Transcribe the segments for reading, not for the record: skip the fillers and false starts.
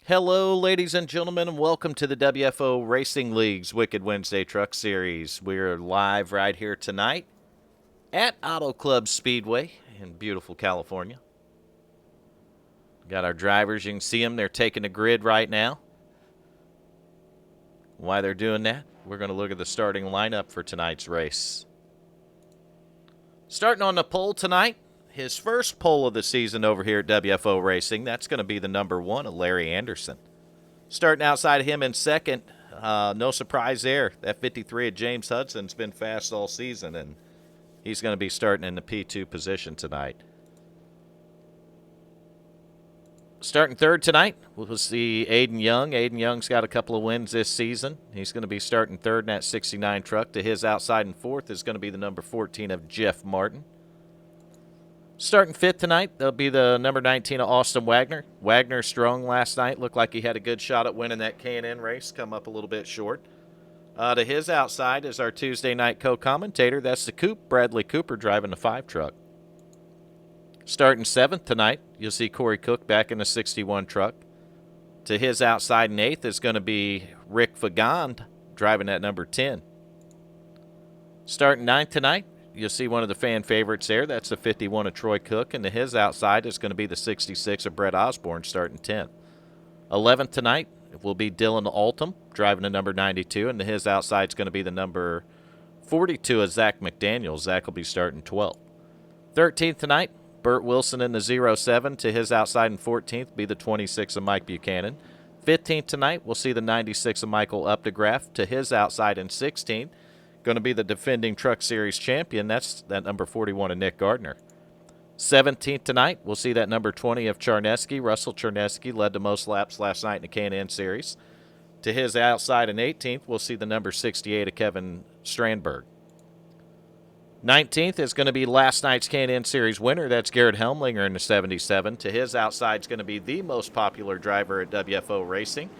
Hello, ladies and gentlemen, and welcome to the WFO Racing League's Wicked Wednesday Truck Series. We're live right here tonight at Auto Club Speedway in beautiful California. Got our drivers. You can see them. They're taking the grid right now. Why they're doing that, we're going to look at the starting lineup for tonight's race. Starting on the pole tonight, his first pole of the season over here at WFO Racing. That's going to be the number 1 of Larry Anderson. Starting outside of him in second, no surprise there. That 53 of James Hudson's been fast all season, and he's going to be starting in the P2 position tonight. Starting third tonight, we'll see Aiden Young. Aiden Young's got a couple of wins this season. He's going to be starting third in that 69 truck. To his outside and fourth is going to be the number 14 of Jeff Martin. Starting fifth tonight, there'll be the number 19 of Austin Wagner. Wagner strong last night. Looked like he had a good shot at winning that K&N race. Come up a little bit short. To his outside is our Tuesday night co-commentator. That's the Coop, Bradley Cooper, driving the 5 truck. Starting seventh tonight, you'll see Corey Cook back in the 61 truck. To his outside and eighth is going to be Rick Fagand driving that number 10. Starting ninth tonight, you'll see one of the fan favorites there. That's the 51 of Troy Cook. And to his outside is going to be the 66 of Brett Osborne starting 10th. 11th tonight will be Dylan Altum driving the number 92. And to his outside is going to be the number 42 of Zach McDaniel. Zach will be starting 12th. 13th tonight, Burt Wilson in the 07. To his outside and 14th be the 26 of Mike Buchanan. 15th tonight, we'll see the 96 of Michael Updegraff. To his outside and 16th, going to be the defending Truck Series champion. That's that number 41 of Nick Gardner. 17th tonight, we'll see that number 20 of Charneski. Russell Charneski led the most laps last night in the K&N Series. To his outside and 18th, we'll see the number 68 of Kevin Strandberg. 19th is going to be last night's K&N Series winner. That's Garrett Helmlinger in the 77. To his outside is going to be the most popular driver at WFO Racing.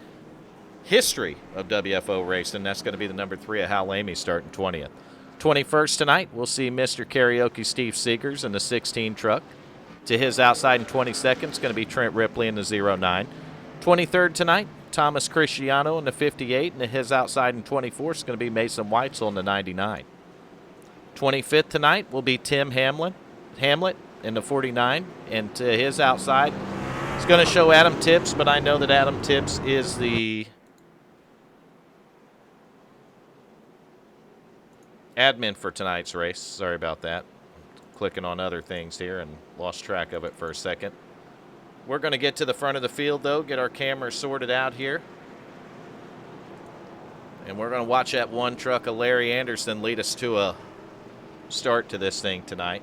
History of WFO Racing. That's going to be the number 3 of Hal Amy starting 20th. 21st tonight, we'll see Mr. Karaoke Steve Seegers in the 16 truck. To his outside in 22nd is going to be Trent Ripley in the 09. 23rd tonight, Thomas Cristiano in the 58. And to his outside in 24th is going to be Mason Weitzel in the 99. 25th tonight will be Tim Hamlet in the 49. And to his outside, it's going to show Adam Tips, but I know that Adam Tips is the admin for tonight's race. Sorry about that. Clicking on other things here and lost track of it for a second. We're going to get to the front of the field, though, get our cameras sorted out here. And we're going to watch that 1 truck of Larry Anderson lead us to a start to this thing tonight.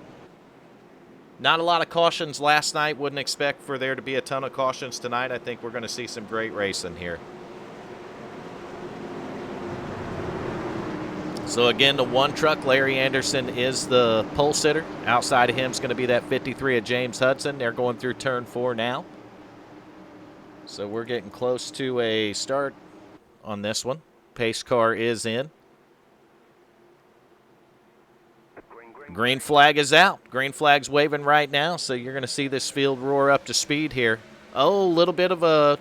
Not a lot of cautions last night. Wouldn't expect for there to be a ton of cautions tonight. I think we're going to see some great racing here. So again, the 1 truck, Larry Anderson is the pole sitter. Outside of him is going to be that 53 of James Hudson. They're going through turn 4 now. So we're getting close to a start on this one. Pace car is in. Green flag is out. Green flag's waving right now, so you're going to see this field roar up to speed here. Oh, a little bit of a...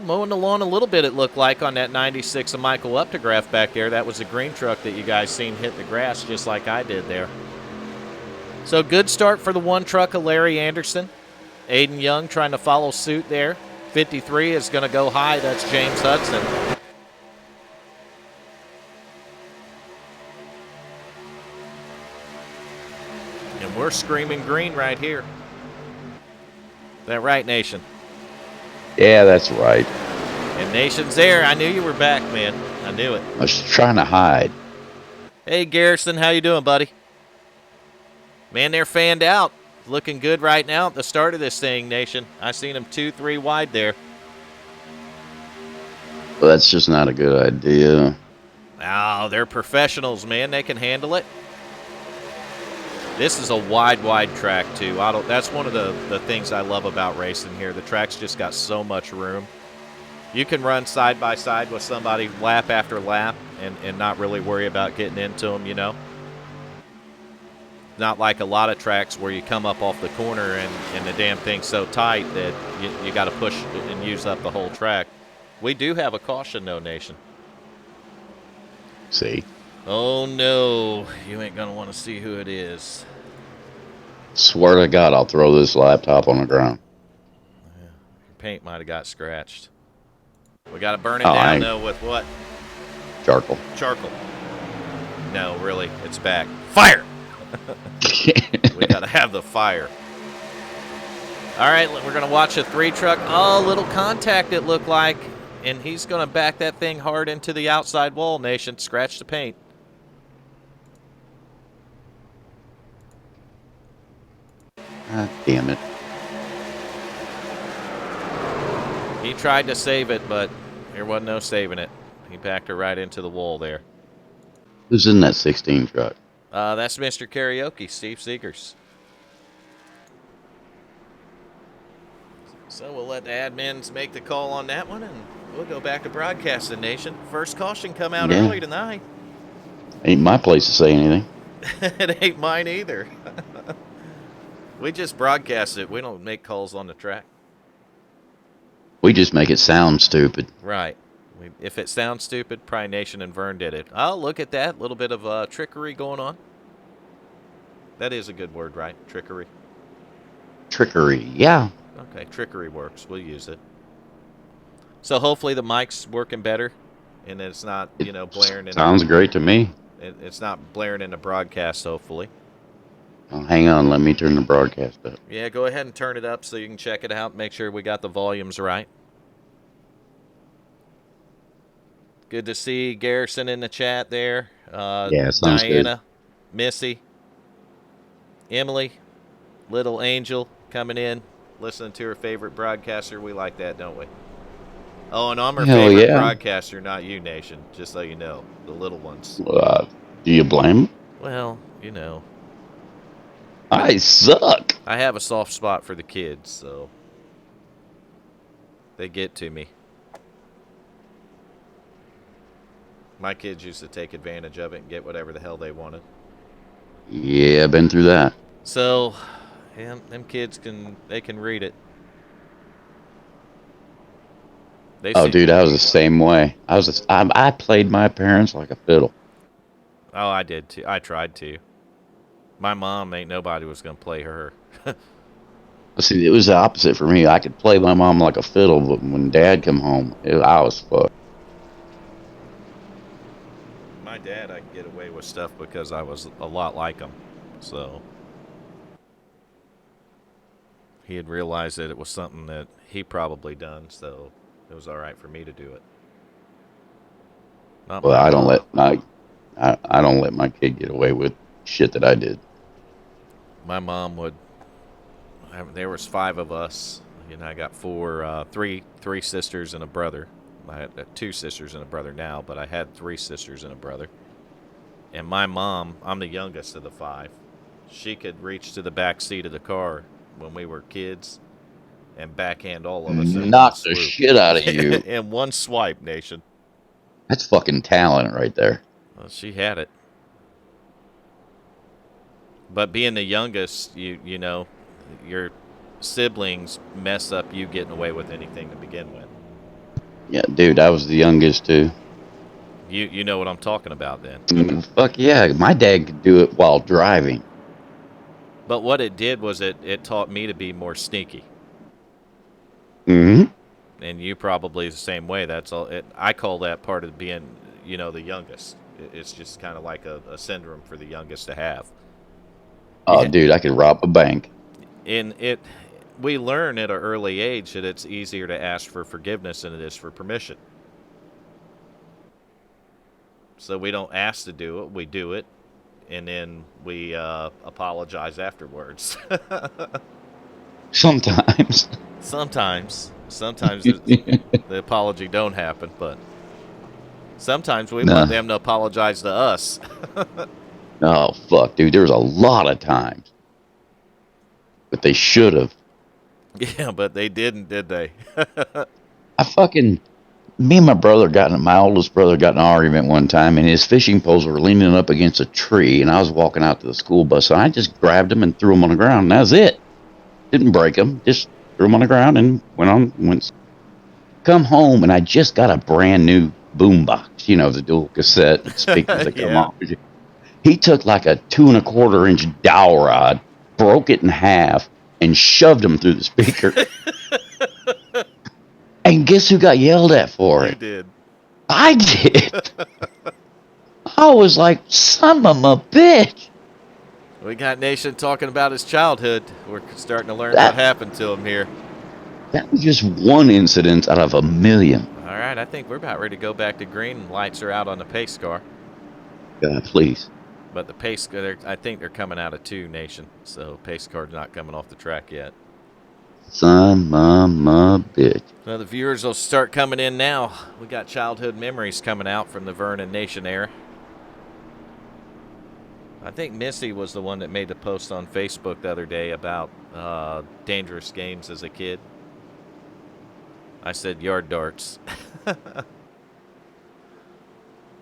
mowing the lawn a little bit, it looked like, on that 96 of Michael Updegraff back there. That was a green truck that you guys seen hit the grass just like I did there. So good start for the 1 truck of Larry Anderson. Aiden Young trying to follow suit there. 53 is going to go high. That's James Hudson. And we're screaming green right here. Is that right, Nation? Yeah, that's right. And Nation's there. I knew you were back, man. I knew it. I was trying to hide. Hey, Garrison, how you doing, buddy? Man, they're fanned out. Looking good right now at the start of this thing, Nation. I seen them 2-3 wide there. Well, that's just not a good idea. Oh, they're professionals, man. They can handle it. This is a wide track, too. That's one of the things I love about racing here. The track's just got so much room. You can run side by side with somebody lap after lap and not really worry about getting into them, you know. not like a lot of tracks where you come up off the corner and the damn thing's so tight that you got to push and use up the whole track. We do have a caution, though, Nation. See? Oh, no. You ain't going to want to see who it is. Swear to God, I'll throw this laptop on the ground. Your paint might have got scratched. We got to burn it Oh, down, though, with what? Charcoal. Charcoal. No, really, it's back. Fire! We got to have the fire. All right, we're going to watch a 3-truck. Oh, little contact it looked like. And he's going to back that thing hard into the outside wall, Nation. Scratch the paint. God damn it. He tried to save it, but there wasn't no saving it. He backed her right into the wall there. Who's in that 16 truck? That's Mr. Karaoke, Steve Seegers. So we'll let the admins make the call on that one, and we'll go back to broadcasting, Nation. First caution come out early tonight. Ain't my place to say anything. It ain't mine either. We just broadcast it. We don't make calls on the track. We just make it sound stupid. Right. If it sounds stupid, probably Nation and Vern did it. Oh, look at that. A little bit of trickery going on. That is a good word, right? Trickery. Trickery, yeah. Okay, trickery works. We'll use it. So hopefully the mic's working better, and it's not, blaring. Sounds great to me. It's not blaring in the broadcast, hopefully. Oh, hang on, let me turn the broadcast up. Yeah, go ahead and turn it up so you can check it out. Make sure we got the volumes right. Good to see Garrison in the chat there. Yeah, sounds Diana, good. Missy, Emily, Little Angel coming in, listening to her favorite broadcaster. We like that, don't we? Oh, and I'm her favorite broadcaster, not you, Nation, just so you know. The little ones. Do you blame them? Well, I suck. I have a soft spot for the kids, so they get to me. My kids used to take advantage of it and get whatever the hell they wanted. Yeah, I've been through that. So, yeah, them kids can read it. Dude, I was the same way. I played my parents like a fiddle. Oh, I did too. I tried to. My mom, ain't nobody was gonna play her. See, it was the opposite for me. I could play my mom like a fiddle, but when Dad come home, I was fucked. My dad, I could get away with stuff because I was a lot like him. So he had realized that it was something that he probably done, so it was all right for me to do it. Well, I don't let my kid get away with shit that I did. My mom would. There was 5 of us. I got three sisters and a brother. I had 2 sisters and a brother now, but I had 3 sisters and a brother. And my mom, I'm the youngest of the 5. She could reach to the back seat of the car when we were kids and backhand all of us. Knock the shit out of you. In one swipe, Nation. That's fucking talent right there. Well, she had it. But being the youngest, you know, your siblings mess up you getting away with anything to begin with. Yeah, dude, I was the youngest too. You know what I'm talking about then. Fuck yeah, my dad could do it while driving. But what it did was it taught me to be more sneaky. Mm-hmm. And you probably the same way. That's all. I call that part of being, the youngest. It's just kind of like a syndrome for the youngest to have. Oh, yeah. Dude, I could rob a bank. We learn at an early age that it's easier to ask for forgiveness than it is for permission. So we don't ask to do it, we do it, and then we apologize afterwards. Sometimes. Sometimes the apology don't happen, but sometimes we want them to apologize to us. Oh, fuck, dude, there was a lot of times. But they should have. Yeah, but they didn't, did they? Me and my oldest brother got in an argument one time, and his fishing poles were leaning up against a tree, and I was walking out to the school bus, and I just grabbed him and threw him on the ground, and that was it. Didn't break him, just threw him on the ground and went. Come home, and I just got a brand new boom box, the dual cassette speakers that come Yeah. on. He took like a 2¼ inch dowel rod, broke it in half, and shoved him through the speaker. And guess who got yelled at for You it? did. I did. I was like, son of a bitch. We got Nation talking about his childhood. We're starting to learn That what happened to him here. that was just one incident out of a million. All right, I think we're about ready to go back to green. Lights are out on the pace car. God, please. But the pace, I think they're coming out of 2, Nation. So pace car's not coming off the track yet. Son of a bitch. Well, the viewers will start coming in now. We got childhood memories coming out from the Vernon Nation era. I think Missy was the one that made the post on Facebook the other day about dangerous games as a kid. I said yard darts.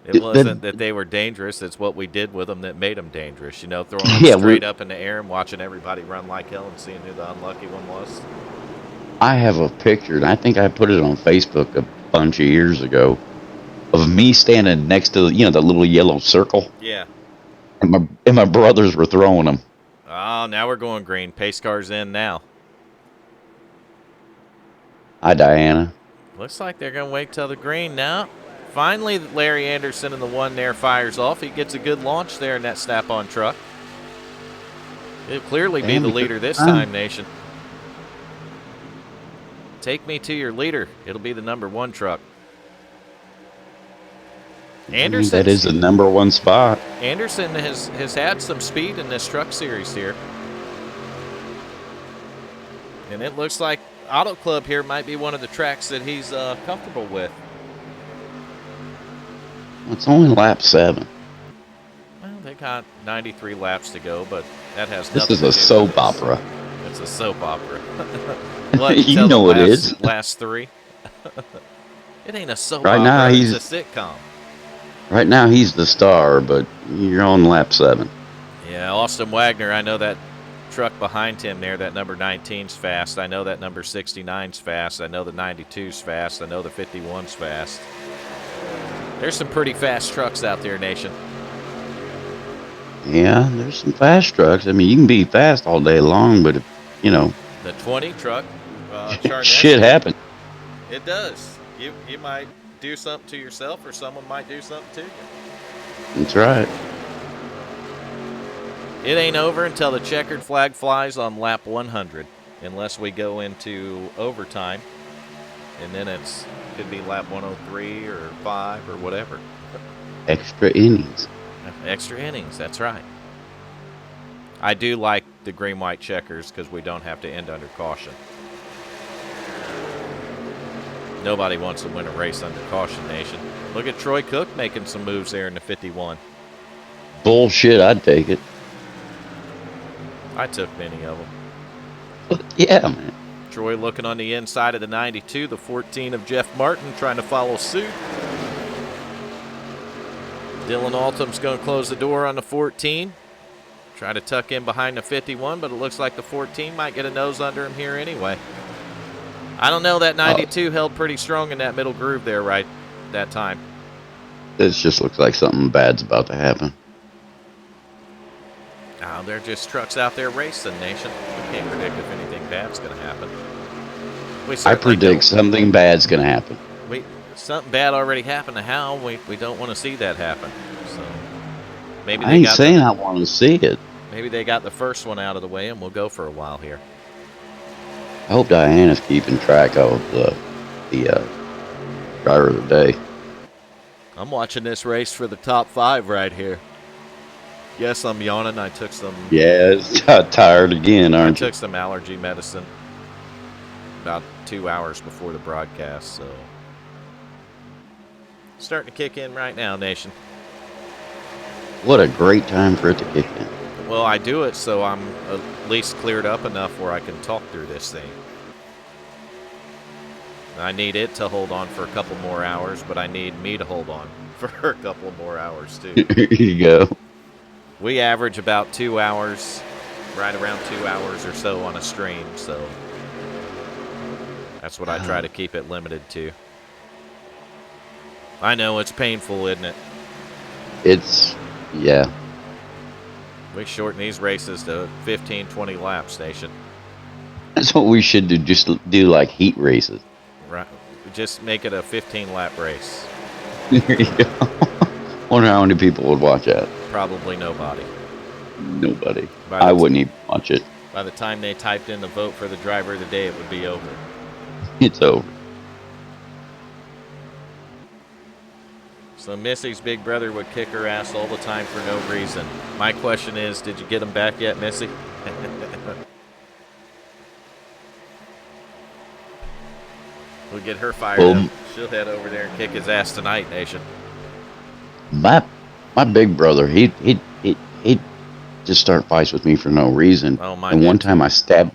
It wasn't that they were dangerous. It's what we did with them that made them dangerous. Throwing them straight up in the air and watching everybody run like hell and seeing who the unlucky one was. I have a picture, and I think I put it on Facebook a bunch of years ago, of me standing next to the little yellow circle. Yeah. And my brothers were throwing them. Oh, now we're going green. Pace car's in now. Hi, Diana. Looks like they're going to wait till the green now. Finally, Larry Anderson in the one there fires off. He gets a good launch there in that snap-on truck. He'll clearly be the leader this time, Nation. Take me to your leader. It'll be the number 1 truck. Anderson. That is the number 1 spot. Anderson has had some speed in this truck series here. And it looks like Auto Club here might be one of the tracks that he's comfortable with. It's only lap 7. Well, they got 93 laps to go, but that has nothing This is to do a with soap opera. It's a soap opera. What, You know it is. Last 3? It ain't a soap Right opera. now, it's a sitcom. Right now, he's the star, but you're on lap 7. Yeah, Austin Wagner, I know that truck behind him there, that number 19's fast. I know that number 69's fast. I know the 92's fast. I know the 51's fast. There's some pretty fast trucks out there, Nation. Yeah, there's some fast trucks. I mean, you can be fast all day long, but, The 20 truck. shit happens. It does. You might do something to yourself, or someone might do something to you. That's right. It ain't over until the checkered flag flies on lap 100, unless we go into overtime, and then could be lap 103 or 5 or whatever. Extra innings. Extra innings, that's right. I do like the green-white checkers because we don't have to end under caution. Nobody wants to win a race under caution, Nation. Look at Troy Cook making some moves there in the 51. Bullshit, I'd take it. I took many of them. Yeah, man. Troy looking on the inside of the 92, the 14 of Jeff Martin trying to follow suit. Dylan Altum's going to close the door on the 14. Try to tuck in behind the 51, but it looks like the 14 might get a nose under him here anyway. I don't know, that 92 held pretty strong in that middle groove there right that time. This just looks like something bad's about to happen. Oh, they're just trucks out there racing, Nation. We can't predict if anything bad's going to happen. I predict something bad's going to happen. Something bad already happened to Hal. We don't want to see that happen. So maybe I ain't saying I want to see it. Maybe they got the first one out of the way, and we'll go for a while here. I hope Diana's keeping track of the driver of the day. I'm watching this race for the top 5 right here. Yes, I'm yawning. I took some. Yeah, tired again, aren't you? I took some allergy medicine about 2 hours before the broadcast, so starting to kick in right now, Nation. What a great time for it to kick in. Well, I do it so I'm at least cleared up enough where I can talk through this thing. I need it to hold on for a couple more hours, but I need me to hold on for a couple more hours, too. Here you go. We average about 2 hours, right around 2 hours or so on a stream, so that's what I try to keep it limited to. I know, it's painful, isn't it? Yeah. We shorten these races to 15, 20 laps, Nation. That's what we should do. Just do like heat races. Right. Just make it a 15-lap race. There you go. Wonder how many people would watch that. Probably nobody. Nobody. I wouldn't even watch it. By the time they typed in the vote for the driver of the day, it would be over. It's over. So Missy's big brother would kick her ass all the time for no reason. My question is, did you get him back yet, Missy? We'll get her fired up. She'll head over there and kick his ass tonight, Nation. My big brother, he'd just start fights with me for no reason. Oh, my! And one time I stabbed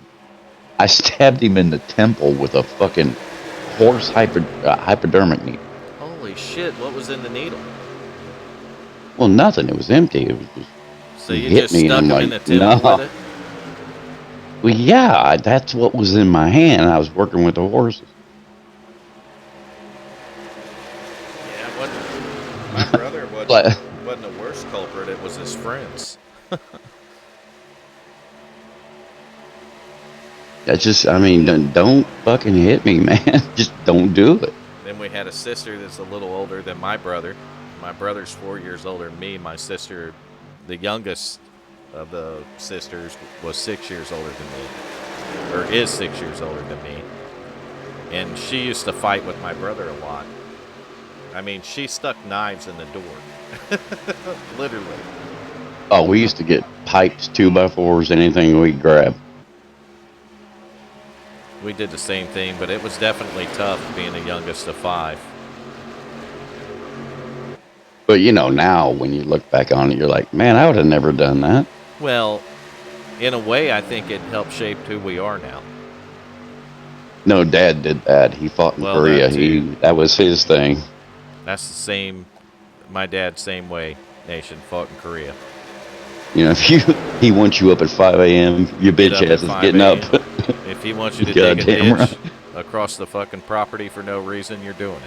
him in the temple with a fucking horse hypodermic needle. Holy shit! What was in the needle? Well, nothing. It was empty. It was just. So you just stuck him in the temple with it? Well, yeah, that's what was in my hand. I was working with the horses. My brother wasn't the worst culprit. It was his friends. That's just, I mean, don't fucking hit me, man. Just don't do it. Then we had a sister that's a little older than my brother. My brother's 4 years older than me. My sister, the youngest of the sisters, was 6 years older than me. Or is 6 years older than me. And she used to fight with my brother a lot. I mean, she stuck knives in the door. Literally. Oh, we used to get pipes, 2x4s, anything we grab. We did the same thing, but it was definitely tough being the youngest of 5. But, you know, now when you look back on it, you're like, man, I would have never done that. Well, in a way, I think it helped shape who we are now. No, Dad did that. He fought in Korea. That was his thing. That's the same. My dad, same way. Nation fought in Korea. You know, if he wants you up at 5 a.m., your bitch ass is getting up. If he wants you to dig a ditch across the fucking property for no reason, you're doing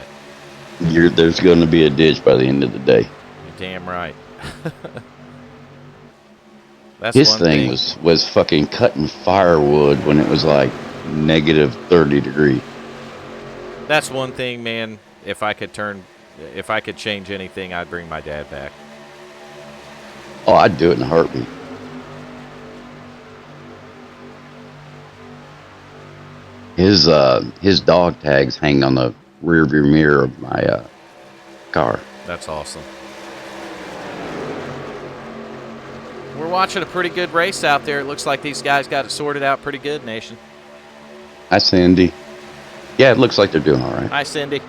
it. There's going to be a ditch by the end of the day. You're damn right. That's his thing was fucking cutting firewood when it was like negative 30 degrees. That's one thing, man. If I could change anything, I'd bring my dad back. Oh, I'd do it in a heartbeat. His dog tags hang on the rear view mirror of my car. That's awesome. We're watching a pretty good race out there. It looks like these guys got it sorted out pretty good, Nation. Hi, Cindy. Yeah, it looks like they're doing all right. Hi, Cindy.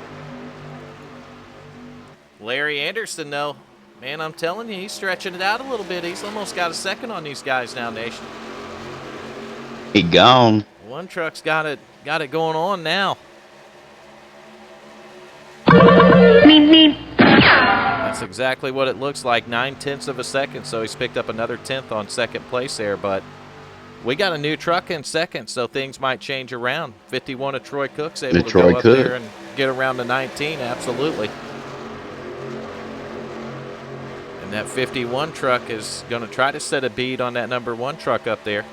Larry Anderson, though, man, I'm telling you, he's stretching it out a little bit. He's almost got a second on these guys now, Nation. He gone. One truck's got it going on now. That's exactly what it looks like, 9/10 of a second. So he's picked up another 10th on second place there, but we got a new truck in second, so things might change around. 51 of Troy Cook's able to go up there and get around to 19, absolutely. And that 51 truck is going to try to set a beat on that number 1 truck up there.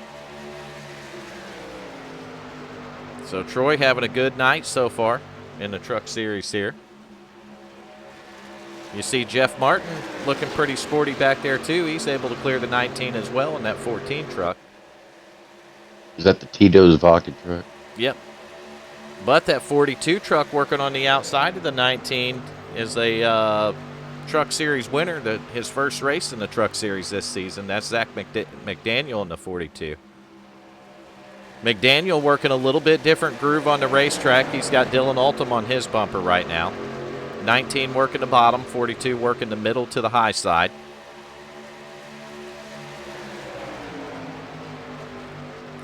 So Troy having a good night so far in the truck series here. You see Jeff Martin looking pretty sporty back there too. He's able to clear the 19 as well in that 14 truck. Is that the Tito's vodka truck? Yep. But that 42 truck working on the outside of the 19 is a truck series winner, his first race in the truck series this season. That's Zach McDaniel in the 42. McDaniel working a little bit different groove on the racetrack. He's got Dylan Altum on his bumper right now. 19 working the bottom, 42 working the middle to the high side.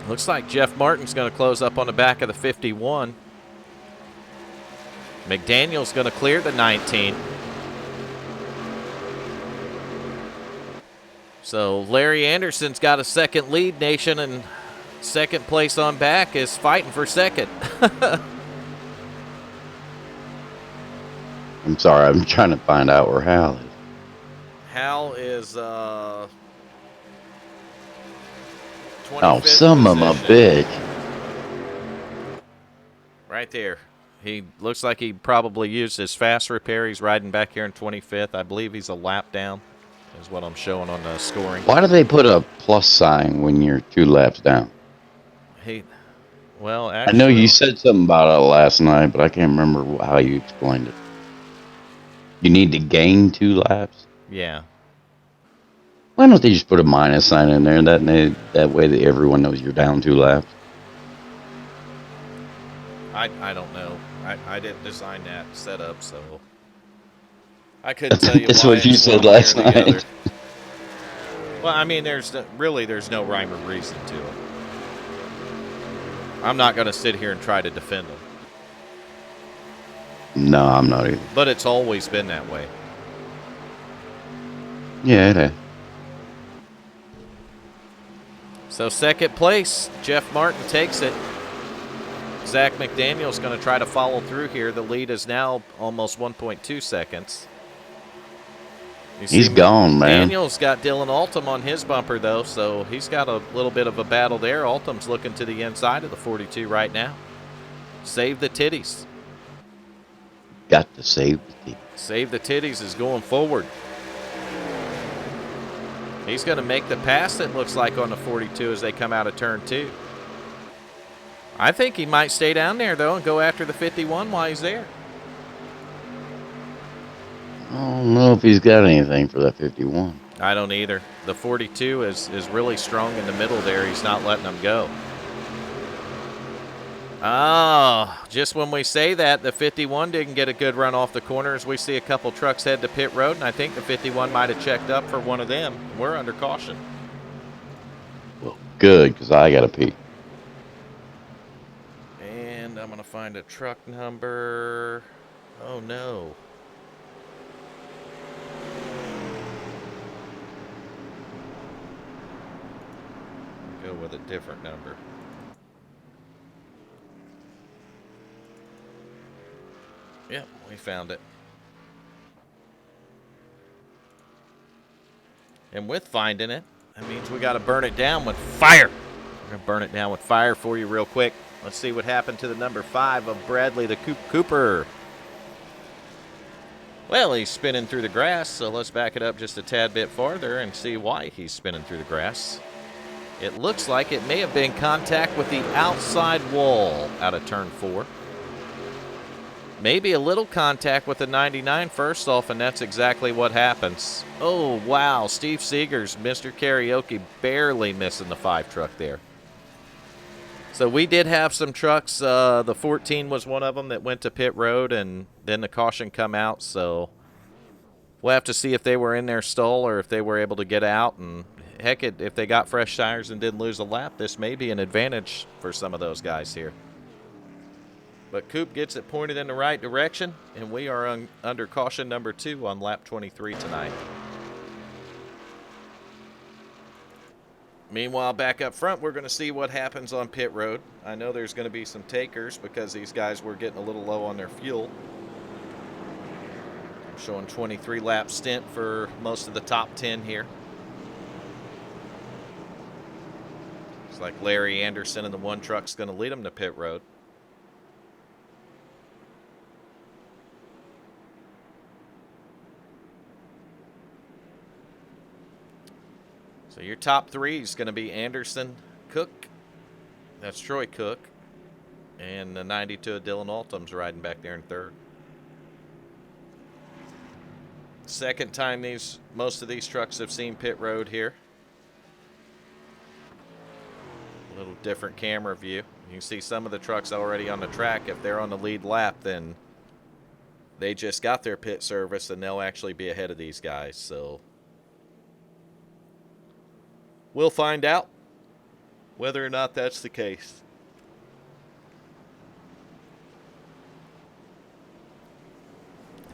Looks like Jeff Martin's going to close up on the back of the 51. McDaniel's going to clear the 19. So Larry Anderson's got a second lead, Nation, and second place on back is fighting for second. I'm sorry, I'm trying to find out where Hal is. Hal is 25th Oh, some of them a bitch. Right there. He looks like he probably used his fast repair. He's riding back here in 25th. I believe he's a lap down, is what I'm showing on the scoring. Why do they put a plus sign when you're 2 laps down? Well, I actually, know you said something about it last night, but I can't remember how you explained it. You need to gain 2 laps? Yeah. Why don't they just put a minus sign in there? That way that everyone knows you're down 2 laps. I don't know. I didn't design that setup, so I couldn't tell you That's why what you it's said one way or last the night. other. Well, I mean, there's no rhyme or reason to it. I'm not going to sit here and try to defend them. No, I'm not either. But it's always been that way. Yeah, it is. So second place, Jeff Martin takes it. Zach McDaniel's going to try to follow through here. The lead is now almost 1.2 seconds. He's gone, man. Daniel's got Dylan Altum on his bumper, though, so he's got a little bit of a battle there. Altum's looking to the inside of the 42 right now. Save the titties. Got to save the titties. Save the titties is going forward. He's going to make the pass, it looks like, on the 42 as they come out of turn 2. I think he might stay down there, though, and go after the 51 while he's there. I don't know if he's got anything for that 51. I don't either. The 42 is really strong in the middle there. He's not letting them go. Oh, just when we say that, the 51 didn't get a good run off the corners. We see a couple trucks head to pit road, and I think the 51 might have checked up for one of them. We're under caution. Well, good, because I got to pee. And I'm going to find a truck number. Oh, no. Go with a different number. Yep, we found it. And with finding it, that means we got to burn it down with fire. We're going to burn it down with fire for you real quick. Let's see what happened to the number 5 of Bradley the Cooper. Well, he's spinning through the grass, so let's back it up just a tad bit farther and see why he's spinning through the grass. It looks like it may have been contact with the outside wall out of turn 4. Maybe a little contact with the 99 first off, and that's exactly what happens. Oh, wow. Steve Seegers, Mr. Karaoke, barely missing the 5 truck there. So we did have some trucks. The 14 was one of them that went to pit road, and then the caution come out. So we'll have to see if they were in their stall or if they were able to get out. And heck, if they got fresh tires and didn't lose a lap, this may be an advantage for some of those guys here. But Coop gets it pointed in the right direction, and we are under caution number 2 on lap 23 tonight. Meanwhile, back up front, we're going to see what happens on pit road. I know there's going to be some takers because these guys were getting a little low on their fuel. I'm showing 23 lap stint for most of the top 10 here. Looks like Larry Anderson and the 1 truck's going to lead them to pit road. So your top 3 is going to be Anderson, Cook, that's Troy Cook, and the 92 of Dylan Altum's riding back there in 3rd. Second time most of these trucks have seen pit road here. A little different camera view. You can see some of the trucks already on the track. If they're on the lead lap, then they just got their pit service, and they'll actually be ahead of these guys. So we'll find out whether or not that's the case.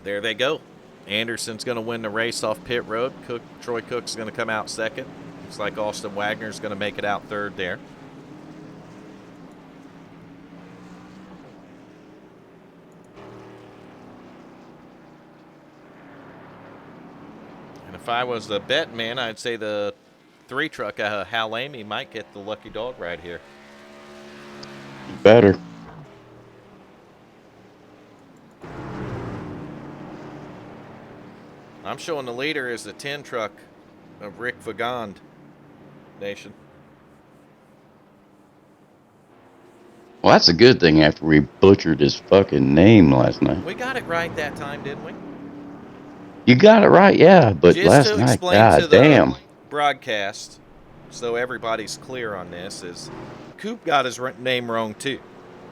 There they go. Anderson's going to win the race off pit road. Troy Cook's going to come out second. Looks like Austin Wagner's going to make it out third there. And if I was the bet man, I'd say the 3 truck Hal Lamy might get the lucky dog right here. Better. I'm showing the leader is the 10 truck of Rick Vagand Nation. Well, that's a good thing after we butchered his fucking name last night. We got it right that time, didn't we? You got it right, yeah, but Just last to night, explain god to the damn. broadcast, so everybody's clear on this, is Coop got his name wrong too.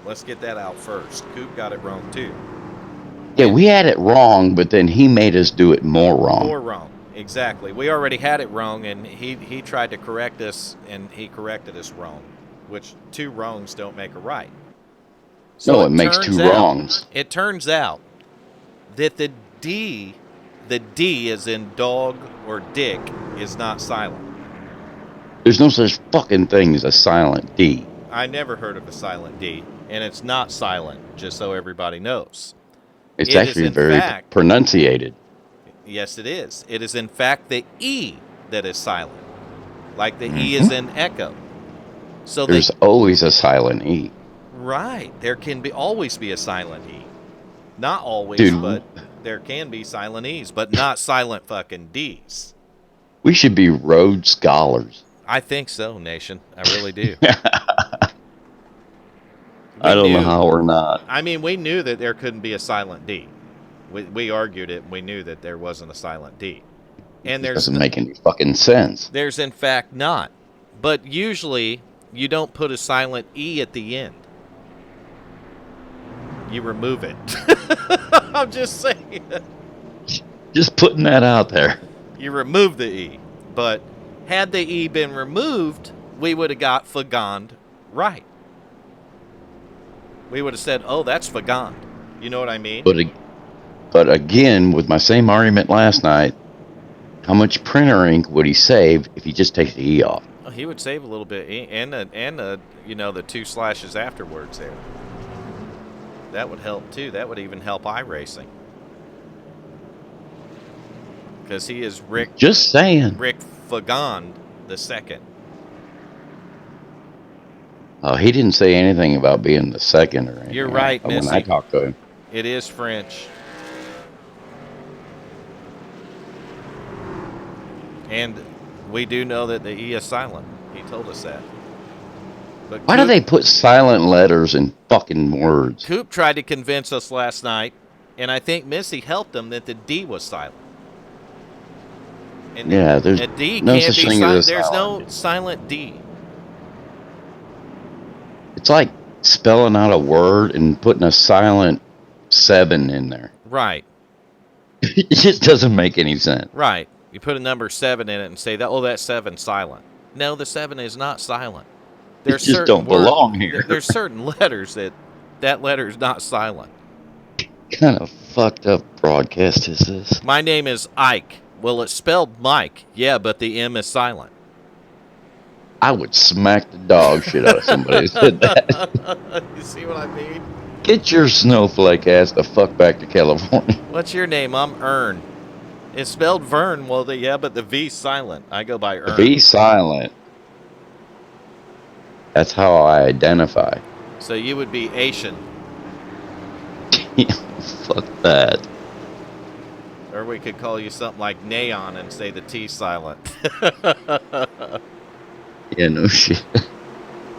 Let's get that out first. Coop got it wrong too. Yeah, we had it wrong, but then he made us do it more wrong. More wrong. Exactly. We already had it wrong, and he tried to correct us, and he corrected us wrong, which 2 wrongs don't make a right. So No, it makes 2 wrongs. It turns out that the D as in dog or dick is not silent. There's no such fucking thing as a silent D. I never heard of a silent D, and it's not silent, just so everybody knows. It's actually very pronunciated. Yes, it is. It is, in fact, the E that is silent, like the E is in echo. So there's always a silent E. Right. There can always be a silent E. Not always, dude, but there can be silent E's, but not silent fucking D's. We should be Rhodes Scholars. I think so, Nation. I really do. I don't know how we're not. I mean, we knew that there couldn't be a silent D. We argued it, and we knew that there wasn't a silent D. And It doesn't make any fucking sense. There's, in fact, not. But usually, you don't put a silent E at the end. You remove it. I'm just saying. Just putting that out there. You remove the E. But had the E been removed, we would have got Fagand right. We would have said, oh, that's Fagand. You know what I mean? But again, with my same argument last night, how much printer ink would he save if he just takes the E off? Well, he would save a little bit, and the 2 slashes afterwards there. That would help too. That would even help iRacing, because he is Rick. Just saying. Rick Fagand the second. Oh, he didn't say anything about being the second or anything. You're right, when Missy. I talked to him. It is French. And we do know that the E is silent. He told us that. But Why do they put silent letters in fucking words? Coop tried to convince us last night, and I think Missy helped him, that the D was silent. And yeah, there's a D no can't such be thing silent. as a There's silent no silent D. It's like spelling out a word and putting a silent 7 in there. Right. It just doesn't make any sense. Right. You put a number 7 in it and say, that 7's silent. No, the 7 is not silent. It just don't belong here. There's certain letters that letter is not silent. What kind of fucked up broadcast is this? My name is Ike. Well, it's spelled Mike. Yeah, but the M is silent. I would smack the dog shit out of somebody who said that. You see what I mean? Get your snowflake ass the fuck back to California. What's your name? I'm Ern. It's spelled Vern. Well, but the V's silent. I go by Ern. The V silent. That's how I identify. So you would be Asian. Fuck that. Or we could call you something like Neon and say the T silent. Yeah, no shit.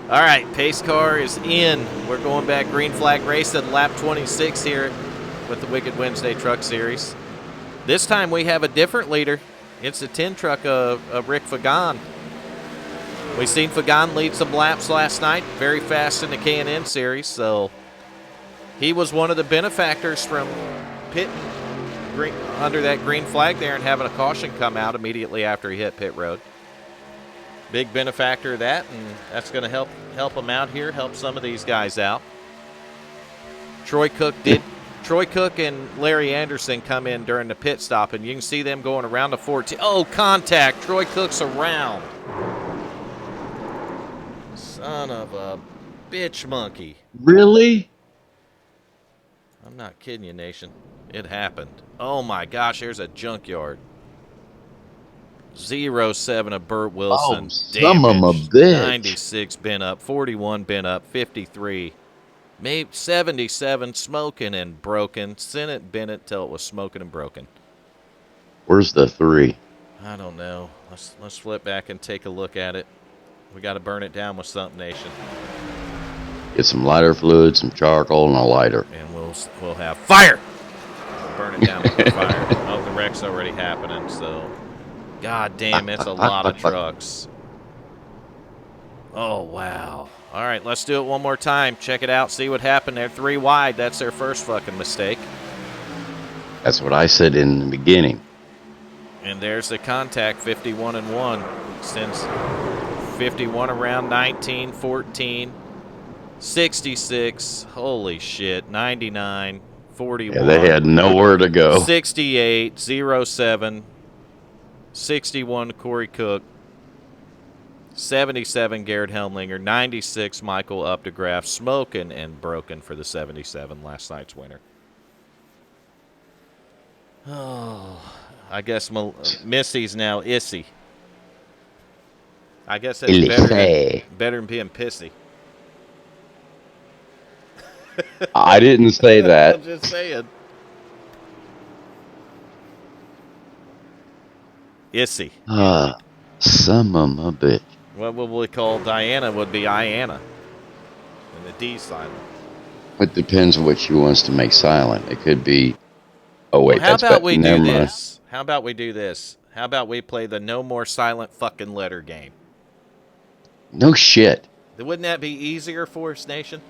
All right, pace car is in. We're going back green flag race at lap 26 here with the Wicked Wednesday Truck Series. This time we have a different leader. It's the 10 truck of Rick Fagand. We've seen Fagand lead some laps last night, very fast in the K&N series, so he was one of the benefactors from pitting under that green flag there and having a caution come out immediately after he hit pit road. Big benefactor of that, and that's going to help him out here, help some of these guys out. Troy Cook did Troy Cook and Larry Anderson come in during the pit stop, and you can see them going around the 14. Oh, contact. Troy Cook's around. Son of a bitch monkey. Really? I'm not kidding you, Nation. It happened. Oh, my gosh, here's a junkyard. 07 of Burt Oh, Wilson. some of 'em a Damaged. bitch. 96 bent up. 41 bent up. 53. Maybe 77 smoking and broken. Sent it, bent it till it was smoking and broken. Where's the 3? I don't know. Let's flip back and take a look at it. We got to burn it down with something, Nation. Get some lighter fluid, some charcoal, and a lighter. And we'll have fire. We'll burn it down with the fire. Oh, the wreck's already happening. So, god damn, it's a lot of trucks. Oh wow. All right, let's do it one more time. Check it out. See what happened there. 3 wide. That's their first fucking mistake. That's what I said in the beginning. And there's the contact, 51 and 1. Since 51 around 19, 14, 66. Holy shit. 99, 41. Yeah, they had nowhere to go. 68, 07, 61 Corey Cook, 77 Garrett Helmlinger, 96 Michael Updegraff, smoking and broken for the 77, last night's winner. Oh, I guess Missy's now Issy. I guess that's better than being pissy. I didn't say that. I'm just saying. Issy. Some of 'em a bitch. What would we call Diana would be Iana. And the D silent. It depends which she wants to make silent. It could be. Oh wait, Well, how that's about we do never mind. this? How about we do this? How about we play the no more silent fucking letter game? No shit. Wouldn't that be easier for us, Nation?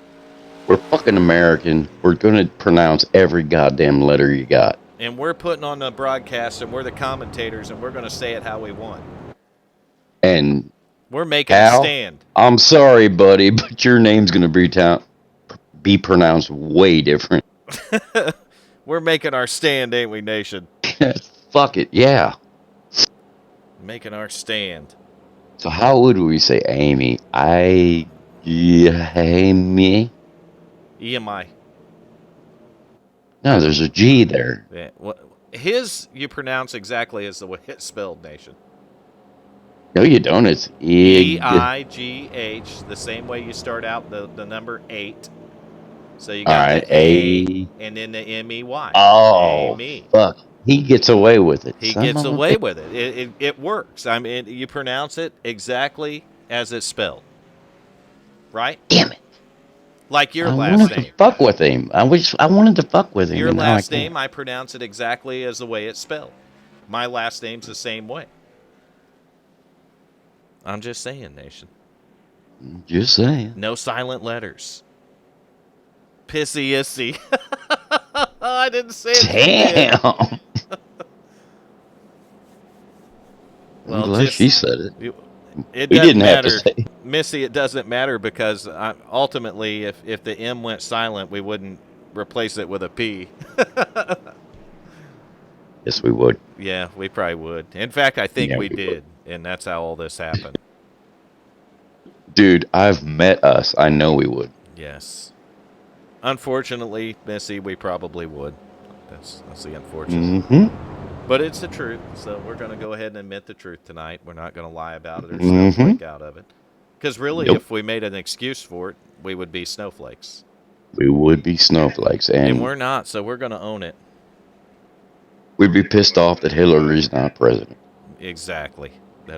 We're fucking American. We're gonna pronounce every goddamn letter you got. And we're putting on the broadcast, and we're the commentators, and we're going to say it how we want. And we're making Al, a stand. I'm sorry, buddy, but your name's gonna be pronounced way different. We're making our stand, ain't we, Nation? Fuck it, yeah. Making our stand. So how would we say Amy? Amy? EMI. No, there's a G there. Yeah. Well, his you pronounce exactly as the way it's spelled, Nation. No, you don't. It's E-I-G-H, the same way you start out the number 8. So you got right, the A and then the M-E-Y. Oh, Amy. Fuck. He gets away with it. He gets away with it. It works. I mean, you pronounce it exactly as it's spelled. Right? Damn it. Like your I last wanted name. to fuck with him. I wanted to fuck with him. Your last name, I pronounce it exactly as the way it's spelled. My last name's the same way. I'm just saying, Nation. Just saying. No silent letters. Pissy issy. I didn't say it. Damn. Well, I'm glad she said it. It he doesn't didn't matter. have to say. Missy, it doesn't matter because ultimately, if the M went silent, we wouldn't replace it with a P. Yes, we would. Yeah, we probably would. In fact, I think we did, and that's how all this happened. Dude, I've met us. I know we would. Yes. Unfortunately, Missy, we probably would. That's the unfortunate. Mm-hmm. But it's the truth, so we're going to go ahead and admit the truth tonight. We're not going to lie about it or snowflake out of it. Because really, if we made an excuse for it, we would be snowflakes. We would be snowflakes. And we're not, so we're going to own it. We'd be pissed off that Hillary's not president. Exactly.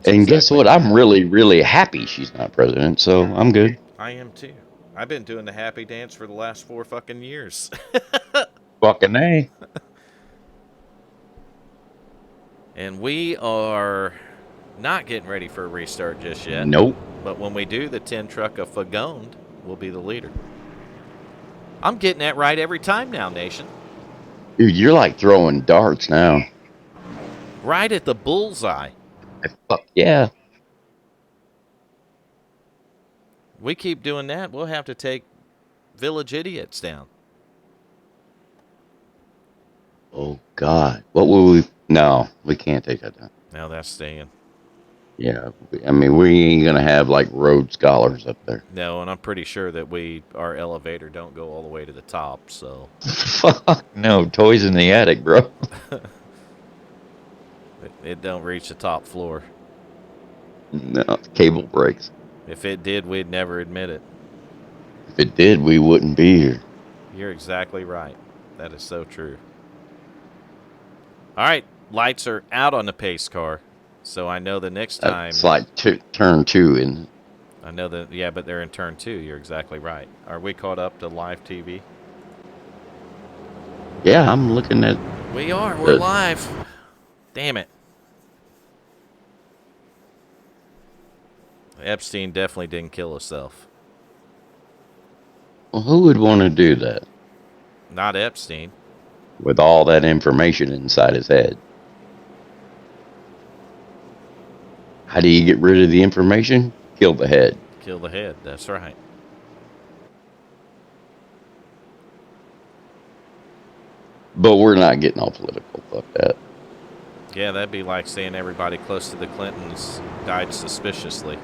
Guess what? I'm really, really happy she's not president, so I'm good. I am too. I've been doing the happy dance for the last 4 fucking years. Fucking A. And we are not getting ready for a restart just yet. Nope. But when we do, the 10 truck of Fagonde will be the leader. I'm getting that right every time now, Nation. Dude, you're like throwing darts now. Right at the bullseye. Fuck yeah. We keep doing that, we'll have to take Village Idiots down. Oh, God. What will we? No, we can't take that down. Now that's staying. Yeah. I mean, we ain't going to have like Rhodes Scholars up there. No, and I'm pretty sure that our elevator don't go all the way to the top, so. Fuck no. Toys in the attic, bro. It don't reach the top floor. No, cable breaks. If it did, we'd never admit it. If it did, we wouldn't be here. You're exactly right. That is so true. All right, lights are out on the pace car, so I know the next time. It's like turn 2 in. I know that, yeah, but they're in turn 2. You're exactly right. Are we caught up to live TV? Yeah, I'm looking at. We are. We're live. Damn it. Epstein definitely didn't kill himself. Well, who would want to do that? Not Epstein. With all that information inside his head. How do you get rid of the information? Kill the head. Kill the head. That's right. But we're not getting all political. Fuck that. Yeah, that'd be like saying everybody close to the Clintons died suspiciously.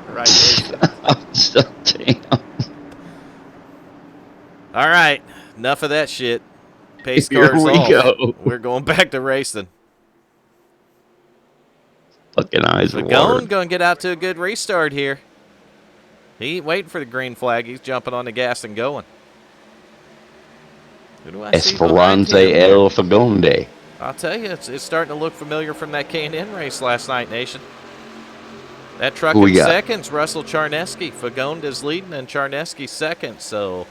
Right. So, damn. All right. Enough of that shit. Pace Here car's we off. go. We're going back to racing. Fucking eyes of water. Fagone going to get out to a good restart here. He ain't waiting for the green flag. He's jumping on the gas and going. Who do I see behind Esperanza him? El Fagonde. I'll tell you, it's starting to look familiar from that K&N race last night, Nation. That truck in seconds, Russell Charneski. Fagone is leading and Charneski second, so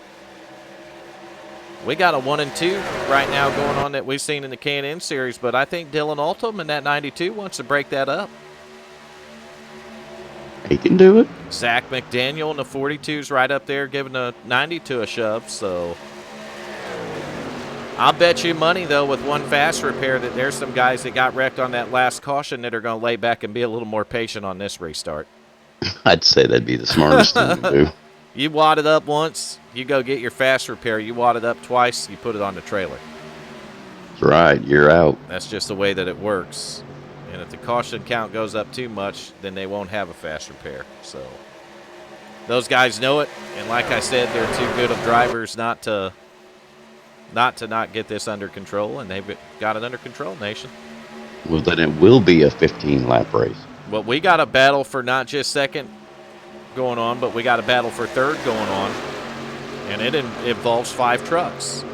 we got a 1 and 2 right now going on that we've seen in the K&N series, but I think Dylan Altum in that 92 wants to break that up. He can do it. Zach McDaniel in the 42's right up there giving a 92 a shove, so I'll bet you money, though, with one fast repair that there's some guys that got wrecked on that last caution that are going to lay back and be a little more patient on this restart. I'd say that'd be the smartest thing to do. You wad it up once, you go get your fast repair. You wad it up twice, you put it on the trailer. That's right. You're out. That's just the way that it works. And if the caution count goes up too much, then they won't have a fast repair. So those guys know it. And like I said, they're too good of drivers not to get this under control. And they've got it under control, Nation. Well, then it will be a 15-lap race. Well, we got a battle for not just second going on, but we got a battle for third going on. And it involves 5 trucks.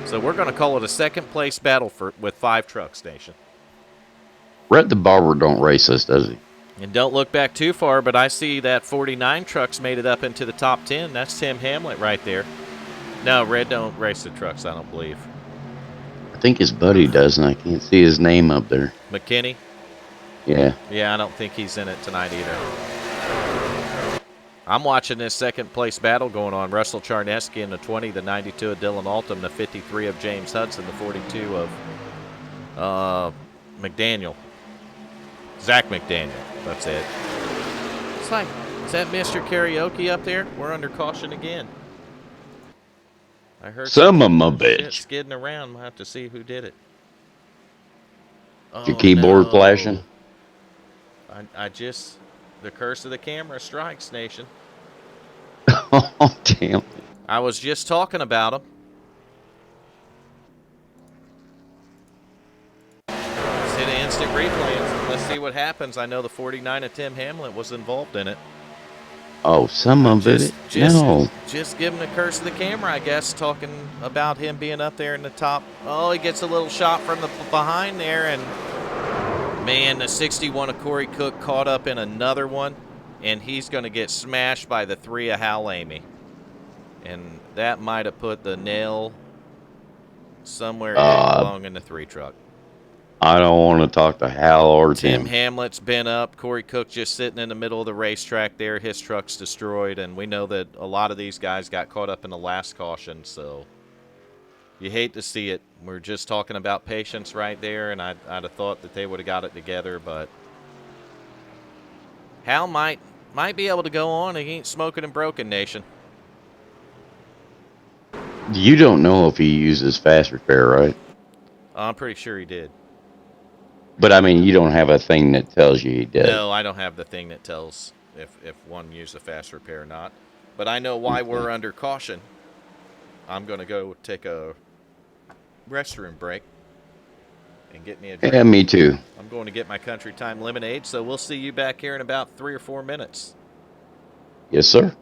So we're going to call it a second-place battle with 5 trucks, Nation. Brett the Barber don't race us, does he? And don't look back too far, but I see that 49 trucks made it up into the top 10. That's Tim Hamlet right there. No, Red don't race the trucks, I don't believe. I think his buddy does, and I can't see his name up there. McKinney? Yeah. Yeah, I don't think he's in it tonight either. I'm watching this second-place battle going on. Russell Charneski in the 20, the 92 of Dylan Altum, the 53 of James Hudson, the 42 of McDaniel. Zach McDaniel. That's it. It's like, is that Mr. Karaoke up there? We're under caution again. I heard some of my shit bitch skidding around. We'll have to see who did it. Your keyboard flashing? I just, the curse of the camera strikes, Nation. Oh, damn. I was just talking about him. Let's hit an instant replay and let's see what happens. I know the 49 of Tim Hamlet was involved in it. Oh, some of it? No. Just give him the curse of the camera, I guess, talking about him being up there in the top. Oh, he gets a little shot from the behind there, and man, the 61 of Corey Cook caught up in another one, and he's going to get smashed by the 3 of Hal Amy. And that might have put the nail somewhere along in the 3 truck. I don't want to talk to Hal or Tim. Tim Hamlet's been up. Corey Cook just sitting in the middle of the racetrack there. His truck's destroyed, and we know that a lot of these guys got caught up in the last caution, so you hate to see it. We're just talking about patience right there, and I'd have thought that they would have got it together, but Hal might be able to go on. He ain't smoking and broken, Nation. You don't know if he uses fast repair, right? I'm pretty sure he did. But I mean, you don't have a thing that tells you he did. No, I don't have the thing that tells if one used a fast repair or not. But I know why Okay. we're under caution. I'm going to go take a restroom break and get me a Yeah, drink. me too. I'm going to get my Country Time lemonade, so we'll see you back here in about 3 or 4 minutes. Yes, sir.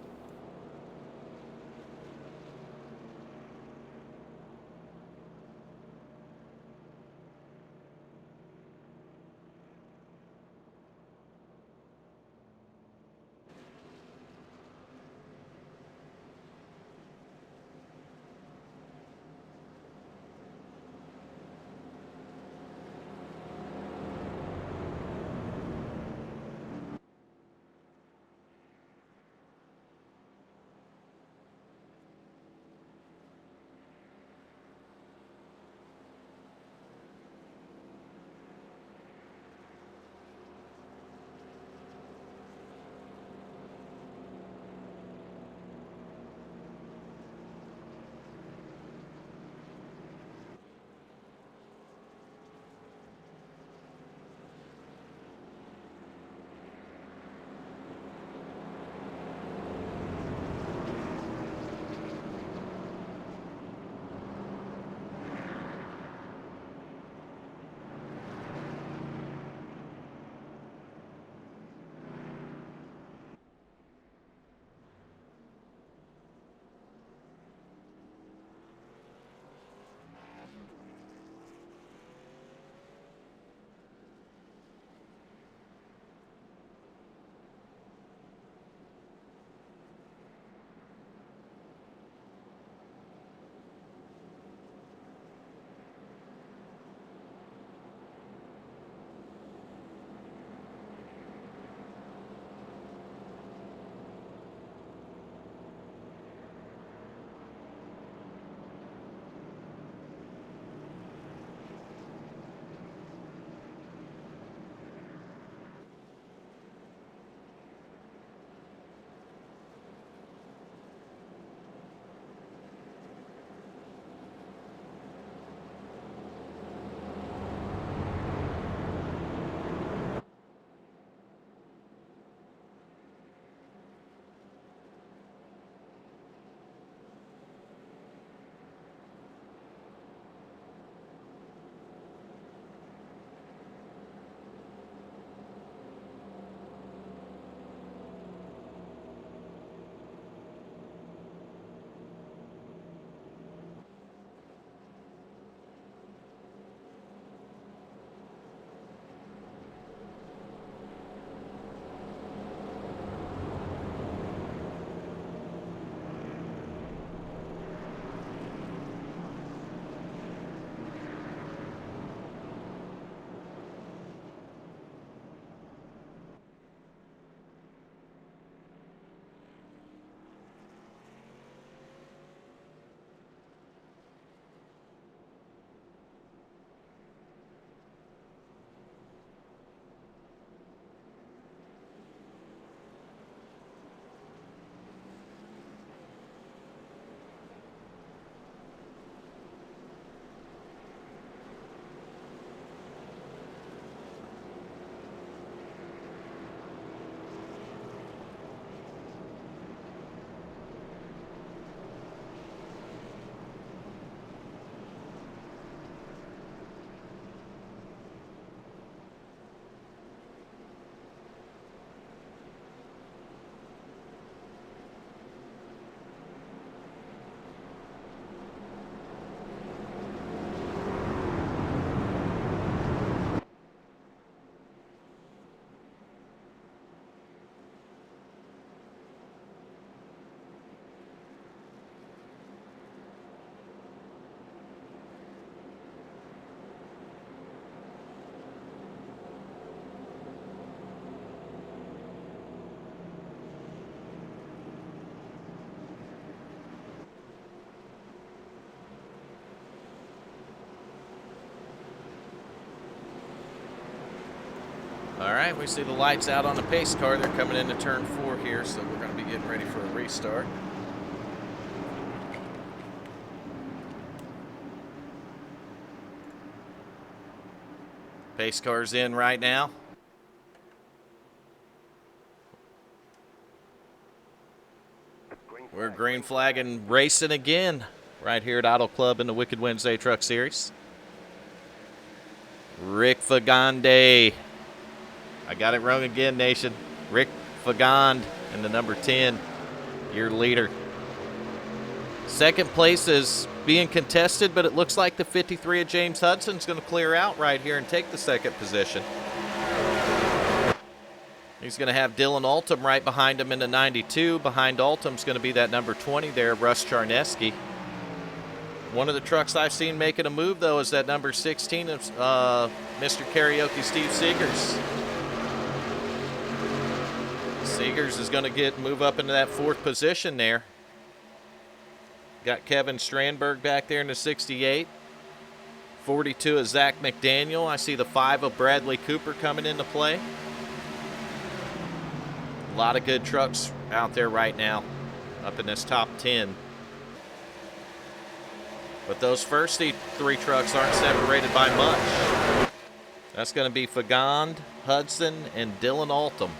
All right, we see the lights out on the pace car. They're coming into turn 4 here, so we're going to be getting ready for a restart. Pace car's in right now. We're green flagging racing again right here at Idle Club in the Wicked Wednesday Truck Series. Rick Fagande. I got it wrong again, Nation. Rick Fagand in the number 10, your leader. Second place is being contested, but it looks like the 53 of James Hudson's going to clear out right here and take the second position. He's going to have Dylan Altum right behind him in the 92. Behind Altum's going to be that number 20 there, Russ Charneski. One of the trucks I've seen making a move, though, is that number 16 of Mr. Karaoke Steve Seegers. Seegers is going to move up into that 4th position there. Got Kevin Strandberg back there in the 68. 42 is Zach McDaniel. I see the 5 of Bradley Cooper coming into play. A lot of good trucks out there right now up in this top 10. But those first 3 trucks aren't separated by much. That's going to be Fagand, Hudson, and Dylan Altum.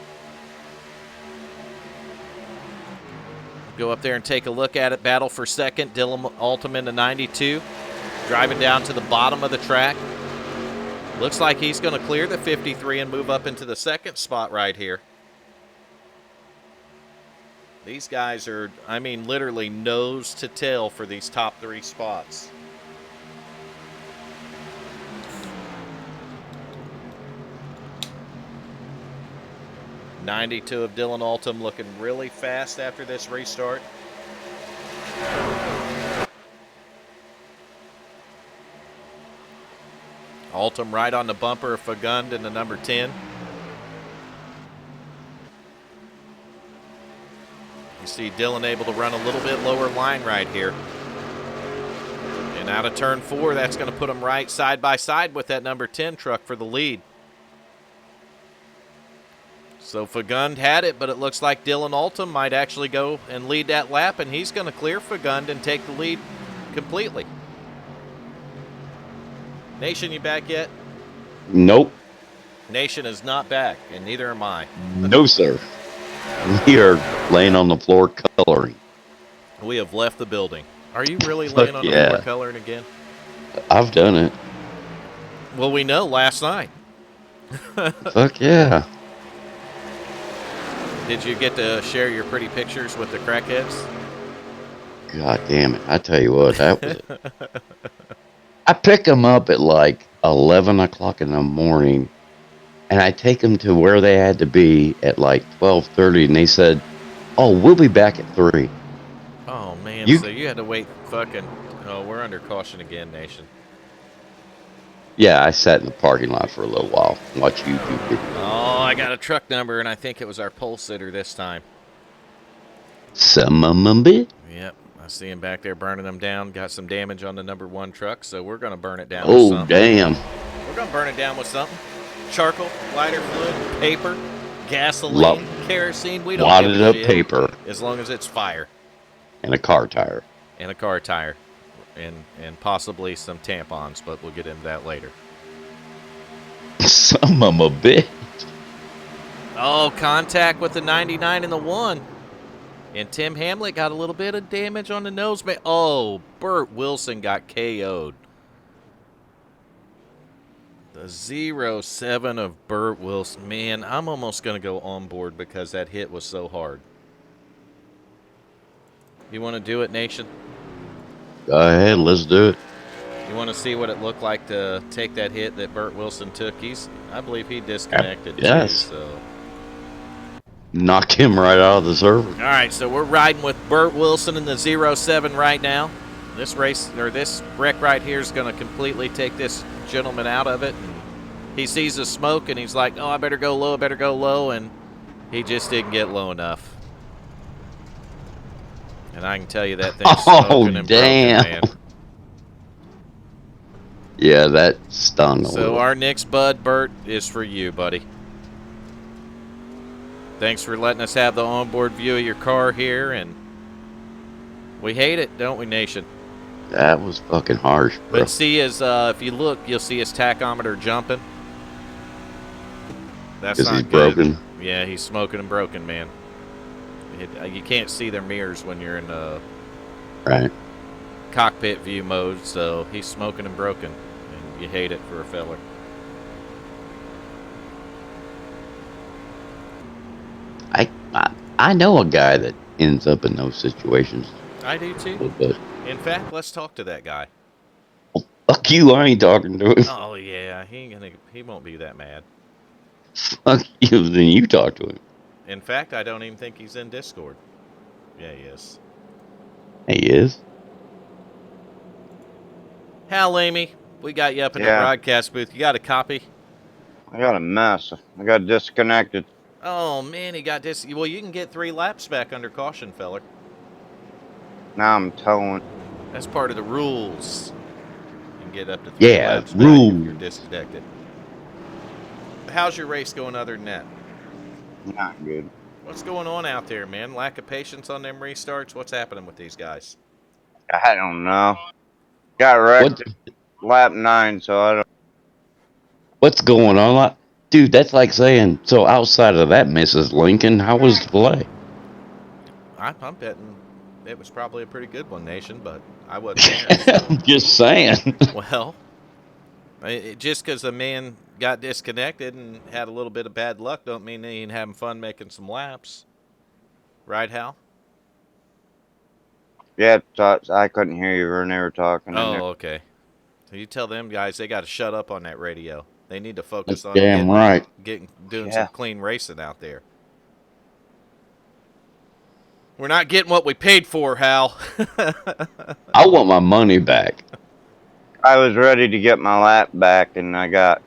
Go up there and take a look at it. Battle for second. Dylan Altum in the 92. Driving down to the bottom of the track. Looks like he's going to clear the 53 and move up into the second spot right here. These guys are, I mean, literally nose to tail for these top 3 spots. '92 of Dylan Altum looking really fast after this restart. Altum right on the bumper of Fagund in the number 10. You see Dylan able to run a little bit lower line right here. And out of turn 4, that's going to put him right side by side with that number 10 truck for the lead. So Fagund had it, but it looks like Dylan Altum might actually go and lead that lap, and he's going to clear Fagund and take the lead completely. Nation, you back yet? Nope. Nation is not back, and neither am I. No, sir. We are laying on the floor coloring. We have left the building. Are you really laying on the floor coloring again? I've done it. Well, we know last night. Fuck yeah. Did you get to share your pretty pictures with the crackheads? God damn it. I tell you what, that was it. I pick them up at like 11 o'clock in the morning, and I take them to where they had to be at like 12:30, and they said, oh, we'll be back at 3. Oh, man. So you had to wait fucking... Oh, we're under caution again, Nation. Yeah, I sat in the parking lot for a little while and watched YouTube videos. Oh, I got a truck number, and I think it was our pole sitter this time. Some of them bit. Yep, I see him back there burning them down. Got some damage on the number 1 truck, so we're going to burn it down with something. Oh, damn. We're going to burn it down with something. Charcoal, lighter fluid, paper, gasoline, kerosene. We don't give a shit. Paper. As long as it's fire. And a car tire. And a car tire. And possibly some tampons, but we'll get into that later. Some of them a bit. Oh, contact with the 99 and the 1. And Tim Hamlet got a little bit of damage on the nose. Oh, Burt Wilson got KO'd. The 07 of Burt Wilson. Man, I'm almost going to go on board because that hit was so hard. You want to do it, Nation? Go ahead, let's do it. You want to see what it looked like to take that hit that Burt Wilson took? I believe he disconnected too, so. Knocked him right out of the server. All right, so we're riding with Burt Wilson in the 07 right now. This wreck right here is going to completely take this gentleman out of it. He sees the smoke and he's like, oh, I better go low, and he just didn't get low enough. And I can tell you that thing's smoking and damn. broken, man. Yeah, that stung a little. So our next bud, Burt, is for you, buddy. Thanks for letting us have the onboard view of your car here, and we hate it, don't we, Nation? That was fucking harsh, bro. But see, if you look, you'll see his tachometer jumping. That's because he's not good. broken. Yeah, he's smoking and broken, man. You can't see their mirrors when you're in Right. cockpit view mode, so he's smoking and broken, and you hate it for a feller. I know a guy that ends up in those situations I do a too. little bit. In fact, let's talk to that guy. Well, fuck you! I ain't talking to him. Oh yeah, he won't be that mad. Fuck you! Then you talk to him. In fact, I don't even think he's in Discord. Yeah, he is. He is. Hal Amy, we got you up in the Yeah, broadcast booth. You got a copy? I got a mess. I got disconnected. Oh man, he got this. Well, you can get 3 laps back under caution, feller. Now I'm towing. That's part of the rules. You can get up to 3 Yeah. laps back if you're Rules. disconnected. How's your race going other than that? Not good. What's going on out there, man? Lack of patience on them restarts? What's happening with these guys? I don't know. Got wrecked What? at lap 9, so I don't. What's going on? Dude, that's like saying. So outside of that, Mrs. Lincoln, how was the play? I'm betting it was probably a pretty good one, Nation, but I wasn't there. So. I'm just saying. Well, just because a man got disconnected and had a little bit of bad luck don't mean he ain't having fun making some laps. Right, Hal? Yeah, I couldn't hear you when they were talking in there. Oh, okay. So you tell them guys they got to shut up on that radio. They need to focus That's on damn right. doing some Yeah. clean racing out there. We're not getting what we paid for, Hal. I want my money back. I was ready to get my lap back, and I got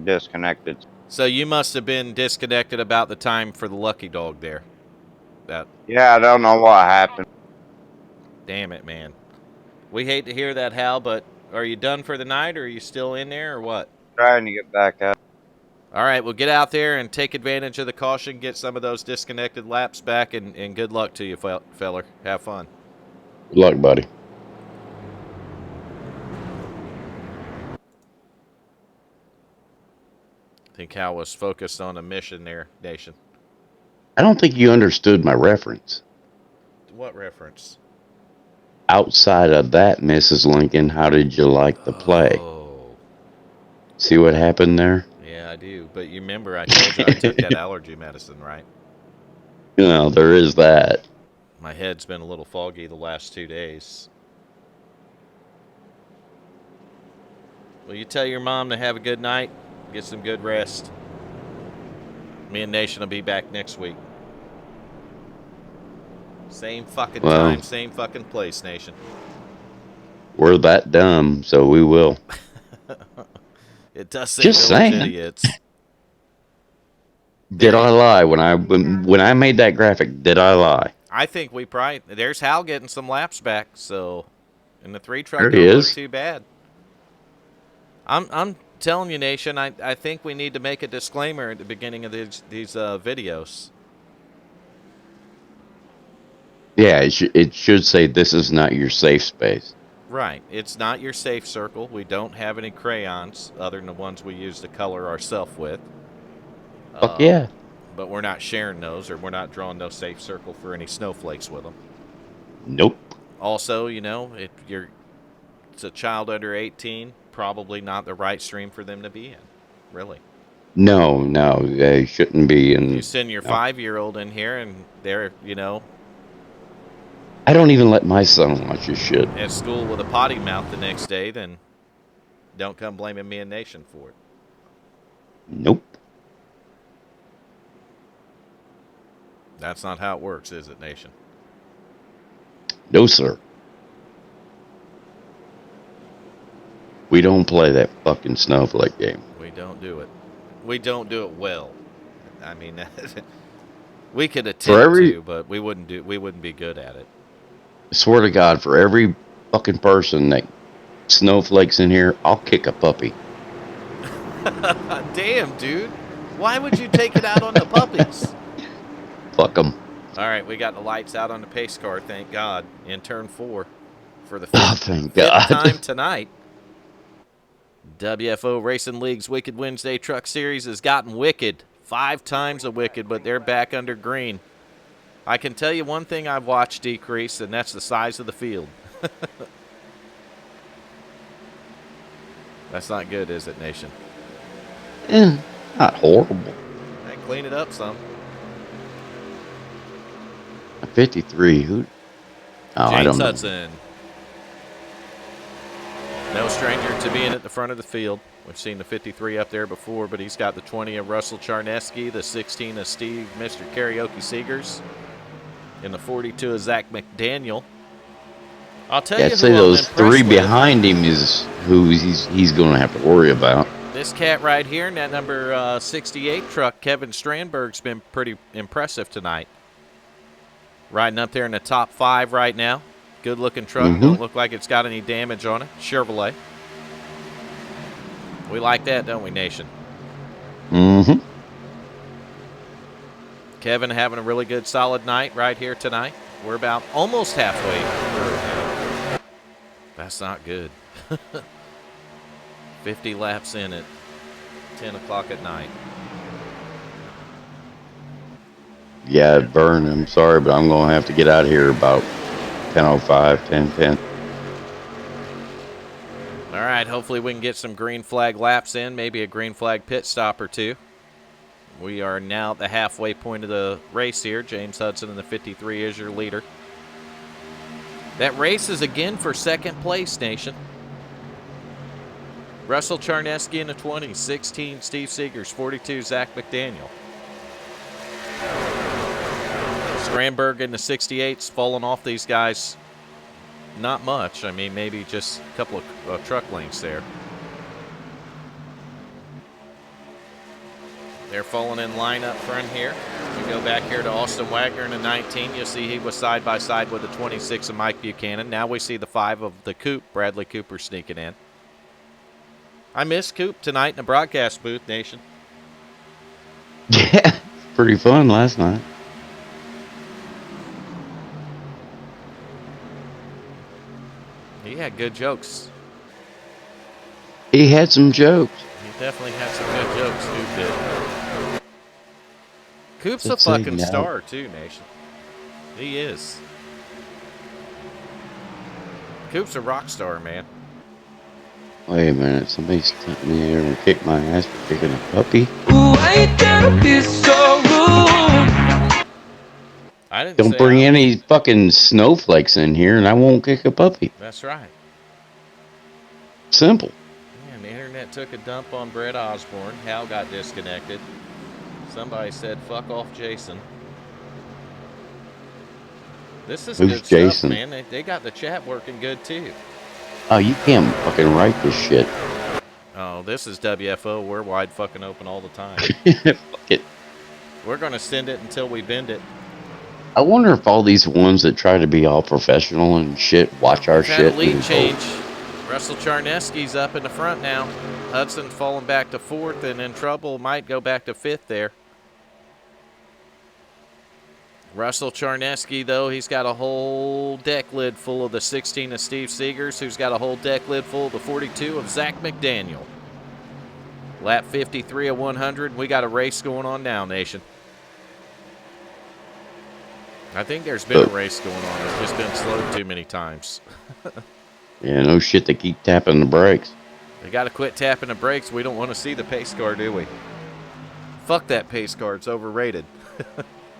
disconnected. So you must have been disconnected about the time for the lucky dog there. Yeah, I don't know what happened. Damn it, man. We hate to hear that, Hal, but are you done for the night, or are you still in there, or what? Trying to get back out. All right, well, get out there and take advantage of the caution, get some of those disconnected laps back, and good luck to you, feller. Have fun. Good luck, buddy. I think Hal was focused on a mission there, Nation. I don't think you understood my reference. What reference? Outside of that, Mrs. Lincoln, how did you like the play? Oh, See what happened there? yeah, I do. But you remember I told you I took that allergy medicine, right? You know, there is that. My head's been a little foggy the last 2 days. Will you tell your mom to have a good night? Get some good rest. Me and Nation will be back next week. Same fucking time, same fucking place, Nation. We're that dumb, so we will. It does say Just village saying. idiots. Did I lie when I made that graphic? Did I lie? I think we probably... There's Hal getting some laps back, so... And the 3 truck There he don't look is. too bad. I'm telling you, Nation, I think we need to make a disclaimer at the beginning of these videos. Yeah, it should say this is not your safe space. Right. It's not your safe circle. We don't have any crayons other than the ones we use to color ourselves with. Fuck yeah. But we're not sharing those, or we're not drawing no safe circle for any snowflakes with them. Nope. Also, you know, if it's a child under 18, probably not the right stream for them to be in. Really. No, they shouldn't be in. You send your 5-year-old in here and they're, you know, I don't even let my son watch this shit. at school with a potty mouth the next day, then don't come blaming me and Nation for it. Nope. That's not how it works, is it, Nation? No, sir. We don't play that fucking snowflake game. We don't do it. We don't do it well. I mean, we could attempt to, but we wouldn't be good at it. I swear to God, for every fucking person that snowflakes in here, I'll kick a puppy. Damn, dude. Why would you take it out on the puppies? Fuck them. All right, we got the lights out on the pace car, thank God, in turn 4 for the Thank fifth God. time tonight. WFO Racing League's Wicked Wednesday Truck Series has gotten wicked 5 times a wicked, but they're back under green. I can tell you one thing I've watched decrease, and that's the size of the field. That's not good, is it, Nation? Not horrible. Hey, clean it up some. 53. Who? Oh, I James don't know. Hudson. No stranger to being at the front of the field. We've seen the 53 up there before, but he's got the 20 of Russell Charneski, the 16 of Steve, Mr. Karaoke Seegers, and the 42 of Zach McDaniel. I'll tell you I'd who say I'm those impressed 3 with. behind him is who he's going to have to worry about. This cat right here in that number 68 truck, Kevin Strandberg's been pretty impressive tonight. Riding up there in the top 5 right now. Good-looking truck. Don't look like it's got any damage on it. Chevrolet. We like that, don't we, Nation? Mm-hmm. Kevin having a really good, solid night right here tonight. We're about almost halfway. That's not good. 50 laps in at 10 o'clock at night. Yeah, Vern, I'm sorry, but I'm going to have to get out of here about 10:05, 10:10. All right, hopefully we can get some green flag laps in, maybe a green flag pit stop or two. We are now at the halfway point of the race here. James Hudson in the 53 is your leader. That race is again for second place, Nation. Russell Charneski in the 20, 16 Steve Seegers, 42 Zach McDaniel. Strandberg in the 68's fallen off these guys not much. I mean, maybe just a couple of truck lengths there. They're falling in line up front here. We go back here to Austin Wagner in the 19. You'll see he was side by side with the 26 of Mike Buchanan. Now we see the 5 of the Coop, Bradley Cooper, sneaking in. I missed Coop tonight in the broadcast booth, Nation. Yeah, pretty fun last night. He had good jokes. He had some jokes. He definitely had some good jokes, Coop did. Coop's Let's a say fucking no. star, too, Nation. He is. Coop's a rock star, man. Wait a minute, somebody sent me here and kicked my ass for kicking a puppy. Ooh, ain't that be so rude? I didn't Don't say bring any fucking snowflakes in here and I won't kick a puppy. That's right. Simple. Man, the internet took a dump on Brett Osborne. Hal got disconnected. Somebody said, fuck off Jason. This is Who's good Jason? stuff, man. They got the chat working good, too. Oh, you can't fucking write this shit. Oh, this is WFO. We're wide fucking open all the time. Fuck it. We're going to send it until we bend it. I wonder if all these ones that try to be all professional and shit watch our We've had shit. a lead and change. Russell Charneski's up in the front now. Hudson's falling back to 4th and in trouble. Might go back to 5th there. Russell Charneski, though, he's got a whole deck lid full of the 16 of Steve Seegers, who's got a whole deck lid full of the 42 of Zach McDaniel. Lap 53 of 100. We got a race going on now, Nation. I think there's been a race going on. It's just been slowed too many times. Yeah, no shit, they keep tapping the brakes. They got to quit tapping the brakes. We don't want to see the pace car, do we? Fuck that pace car. It's overrated.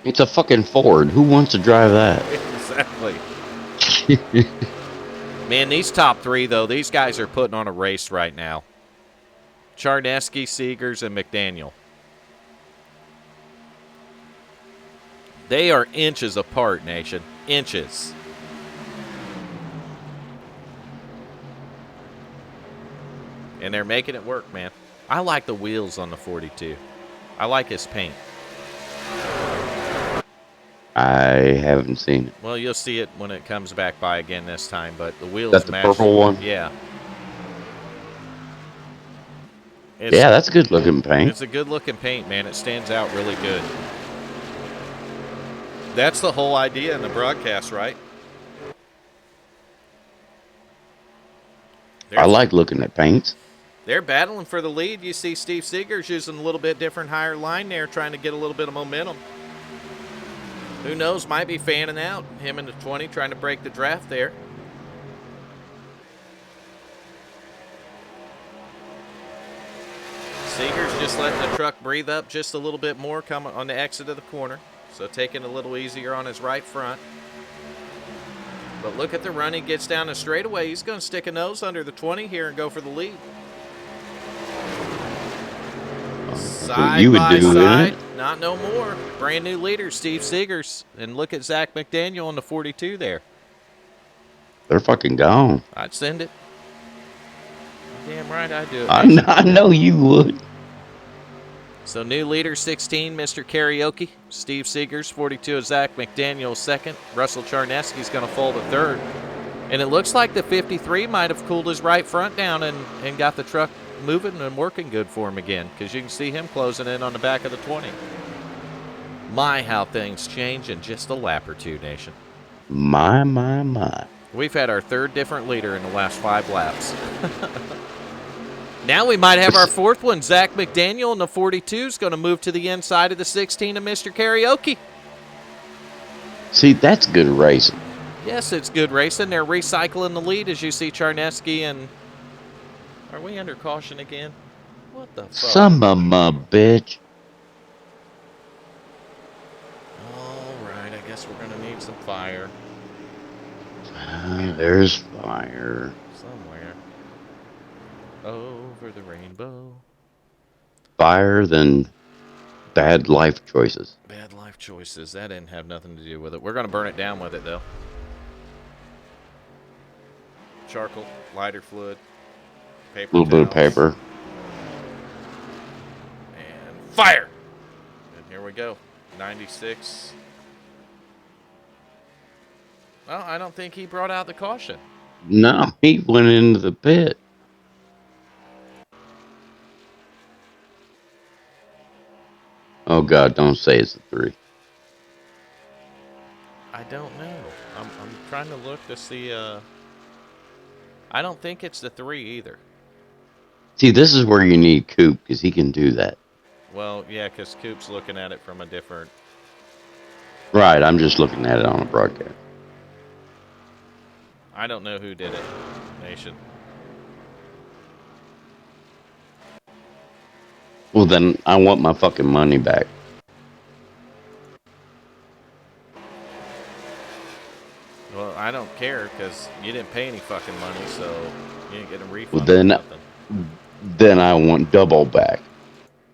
It's a fucking Ford. Who wants to drive that? Exactly. Man, these top 3, though, these guys are putting on a race right now. Charneski, Seegers, and McDaniel. They are inches apart, Nation. Inches. And they're making it work, man. I like the wheels on the 42. I like his paint. I haven't seen it. Well, you'll see it when it comes back by again this time, but the wheels That's the match. purple one? Yeah. Yeah, that's a good looking paint. It's a good looking paint, man. It stands out really good. That's the whole idea in the broadcast, right? I like looking at paints. They're battling for the lead. You see Steve Seegers using a little bit different higher line there, trying to get a little bit of momentum. Who knows, might be fanning out. Him in the 20, trying to break the draft there. Seegers just letting the truck breathe up just a little bit more coming on the exit of the corner. So taking a little easier on his right front. But look at the run. He gets down the straightaway. He's going to stick a nose under the 20 here and go for the lead. Side you would by do, side. wouldn't Not no more. Brand new leader, Steve Seegers. And look at Zach McDaniel on the 42 there. They're fucking gone. I'd send it. Damn right I'd do it. I know you would. So new leader, 16, Mr. Karaoke. Steve Seegers, 42 is Zach McDaniel, second. Russell Charneski's going to fall to third. And it looks like the 53 might have cooled his right front down and got the truck moving and working good for him again, because you can see him closing in on the back of the 20. My, how things change in just a lap or two, Nation. My. We've had our third different leader in the last 5 laps. Now we might have our fourth one. Zach McDaniel in the 42 is going to move to the inside of the 16 of Mr. Karaoke. See, that's good racing. Yes, it's good racing. They're recycling the lead as you see Charneski and... Are we under caution again? What the fuck? Some of my bitch. All right, I guess we're going to need some fire. There's fire. Somewhere. Over the rainbow. Fire than bad life choices. Bad life choices. That didn't have nothing to do with it. We're going to burn it down with it, though. Charcoal, lighter fluid, paper A little bit of towels, paper. and fire! And here we go. 96. Well, I don't think he brought out the caution. No, he went into the pit. Oh, God, don't say it's a 3. I don't know. I'm trying to look to see. I don't think it's the 3 either. See, this is where you need Coop, because he can do that. Well, yeah, because Coop's looking at it from a different... Right, I'm just looking at it on a broadcast. I don't know who did it, Nation. Well, then I want my fucking money back. Well, I don't care because you didn't pay any fucking money, so you didn't get a refund. Well, then, or nothing. then I want double back.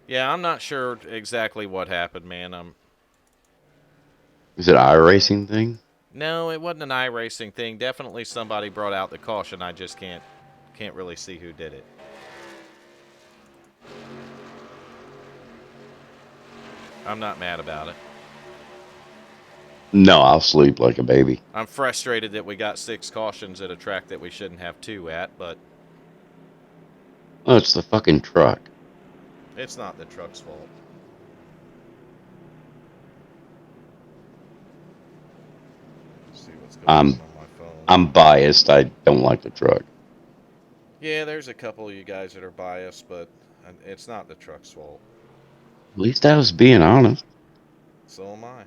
Yeah, I'm not sure exactly what happened, man. Is it iRacing thing? No, it wasn't an iRacing thing. Definitely somebody brought out the caution. I just can't really see who did it. I'm not mad about it. No, I'll sleep like a baby. I'm frustrated that we got 6 cautions at a track that we shouldn't have 2 at, but Oh, it's the fucking truck. it's not the truck's fault. Let's see what's going on my phone. I'm biased. I don't like the truck. Yeah, there's a couple of you guys that are biased, but it's not the truck's fault. At least I was being honest. So am I.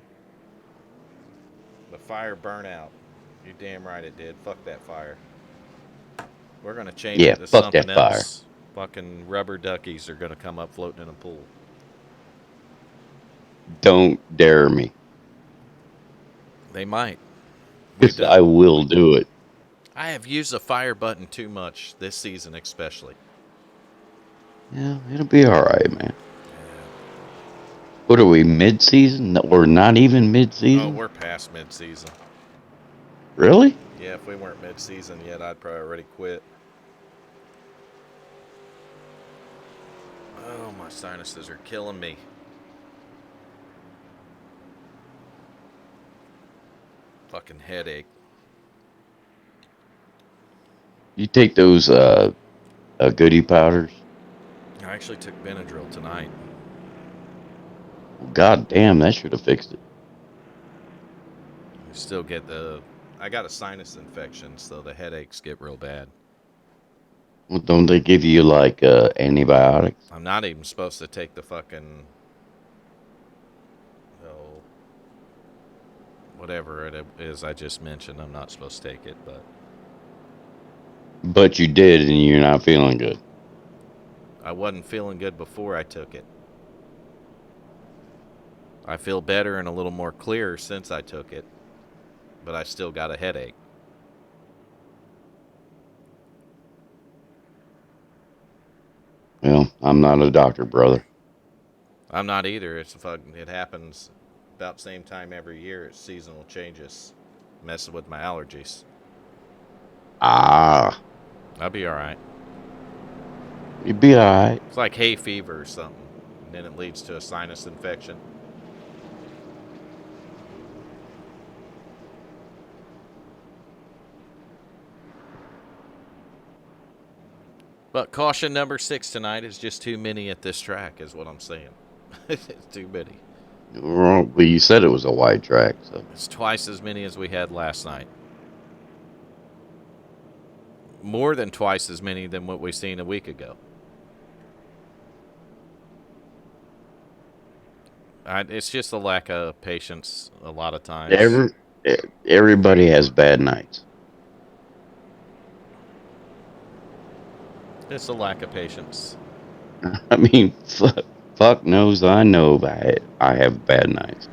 The fire burnt out. You're damn right it did. Fuck that fire. We're going to change Yeah, it to fuck something that fire. else. Fucking rubber duckies are going to come up floating in a pool. Don't dare me. They might. Because I will do it. I have used the fire button too much this season especially. Yeah, it'll be alright, man. What are we, mid-season? We're not even mid-season? Oh, we're past mid-season. Really? Yeah, if we weren't mid-season yet, I'd probably already quit. Oh, my sinuses are killing me. Fucking headache. You take those goodie powders? I actually took Benadryl tonight. God damn, that should have fixed it. I still get I got a sinus infection, so the headaches get real bad. Well, don't they give you like antibiotics? I'm not even supposed to take the fucking, oh, whatever it is I just mentioned. I'm not supposed to take it, but But you did, and you're not feeling good. I wasn't feeling good before I took it. I feel better and a little more clear since I took it, but I still got a headache. Well, I'm not a doctor, brother. I'm not either. It happens about the same time every year. It's seasonal changes, messing with my allergies. Ah, I'll be all right. you'd be all right. It's like hay fever or something, and then it leads to a sinus infection. But caution number 6 tonight is just too many at this track, is what I'm saying. It's too many. Well, you said it was a wide track, so It's twice as many as we had last night. More than twice as many than what we seen a week ago. It's just a lack of patience a lot of times. everybody has bad nights. It's a lack of patience. I mean, fuck knows I know I have bad nights.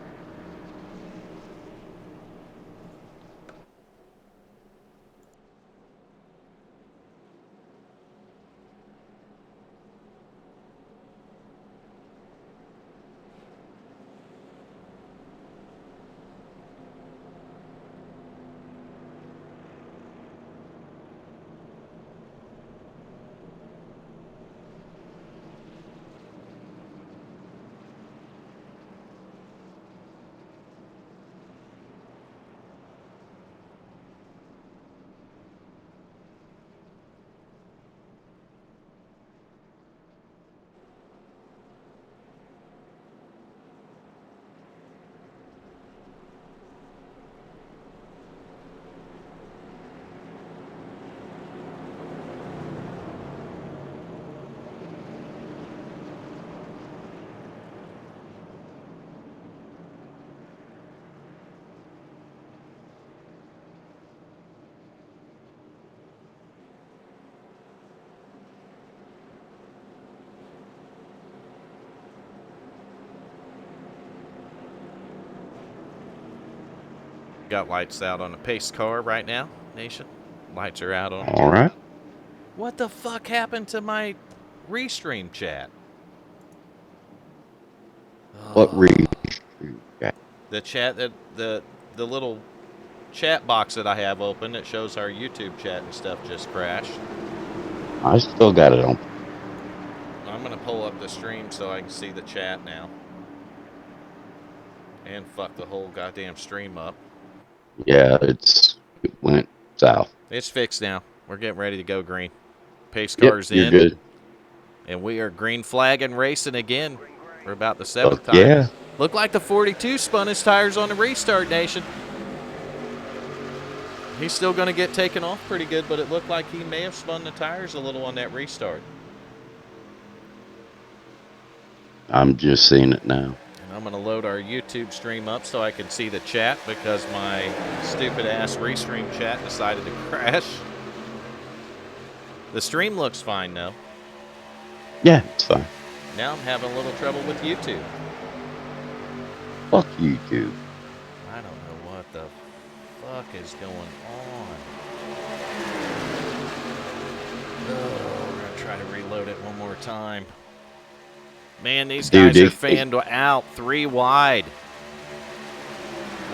Got lights out on a pace car right now, Nation. Lights are out on. All right. What the fuck happened to my restream chat? What The chat that the little chat box that I have open that shows our YouTube chat and stuff just crashed. I still got it on. I'm gonna pull up the stream so I can see the chat now. And fuck the whole goddamn stream up. Yeah, it went south. It's fixed now. We're getting ready to go green. Pace Yep, car's you're in. good. And we are green flagging racing again for about the 7th time. Yeah. Looked like the 42 spun his tires on the restart, Nation. He's still going to get taken off pretty good, but it looked like he may have spun the tires a little on that restart. I'm just seeing it now. And I'm going to load our YouTube stream up so I can see the chat because my stupid-ass restream chat decided to crash. The stream looks fine, though. Yeah, it's fine. Now I'm having a little trouble with YouTube. Fuck YouTube. I don't know what the fuck is going on. Oh, we're going to try to reload it one more time. Man, these guys are fanned out 3 wide.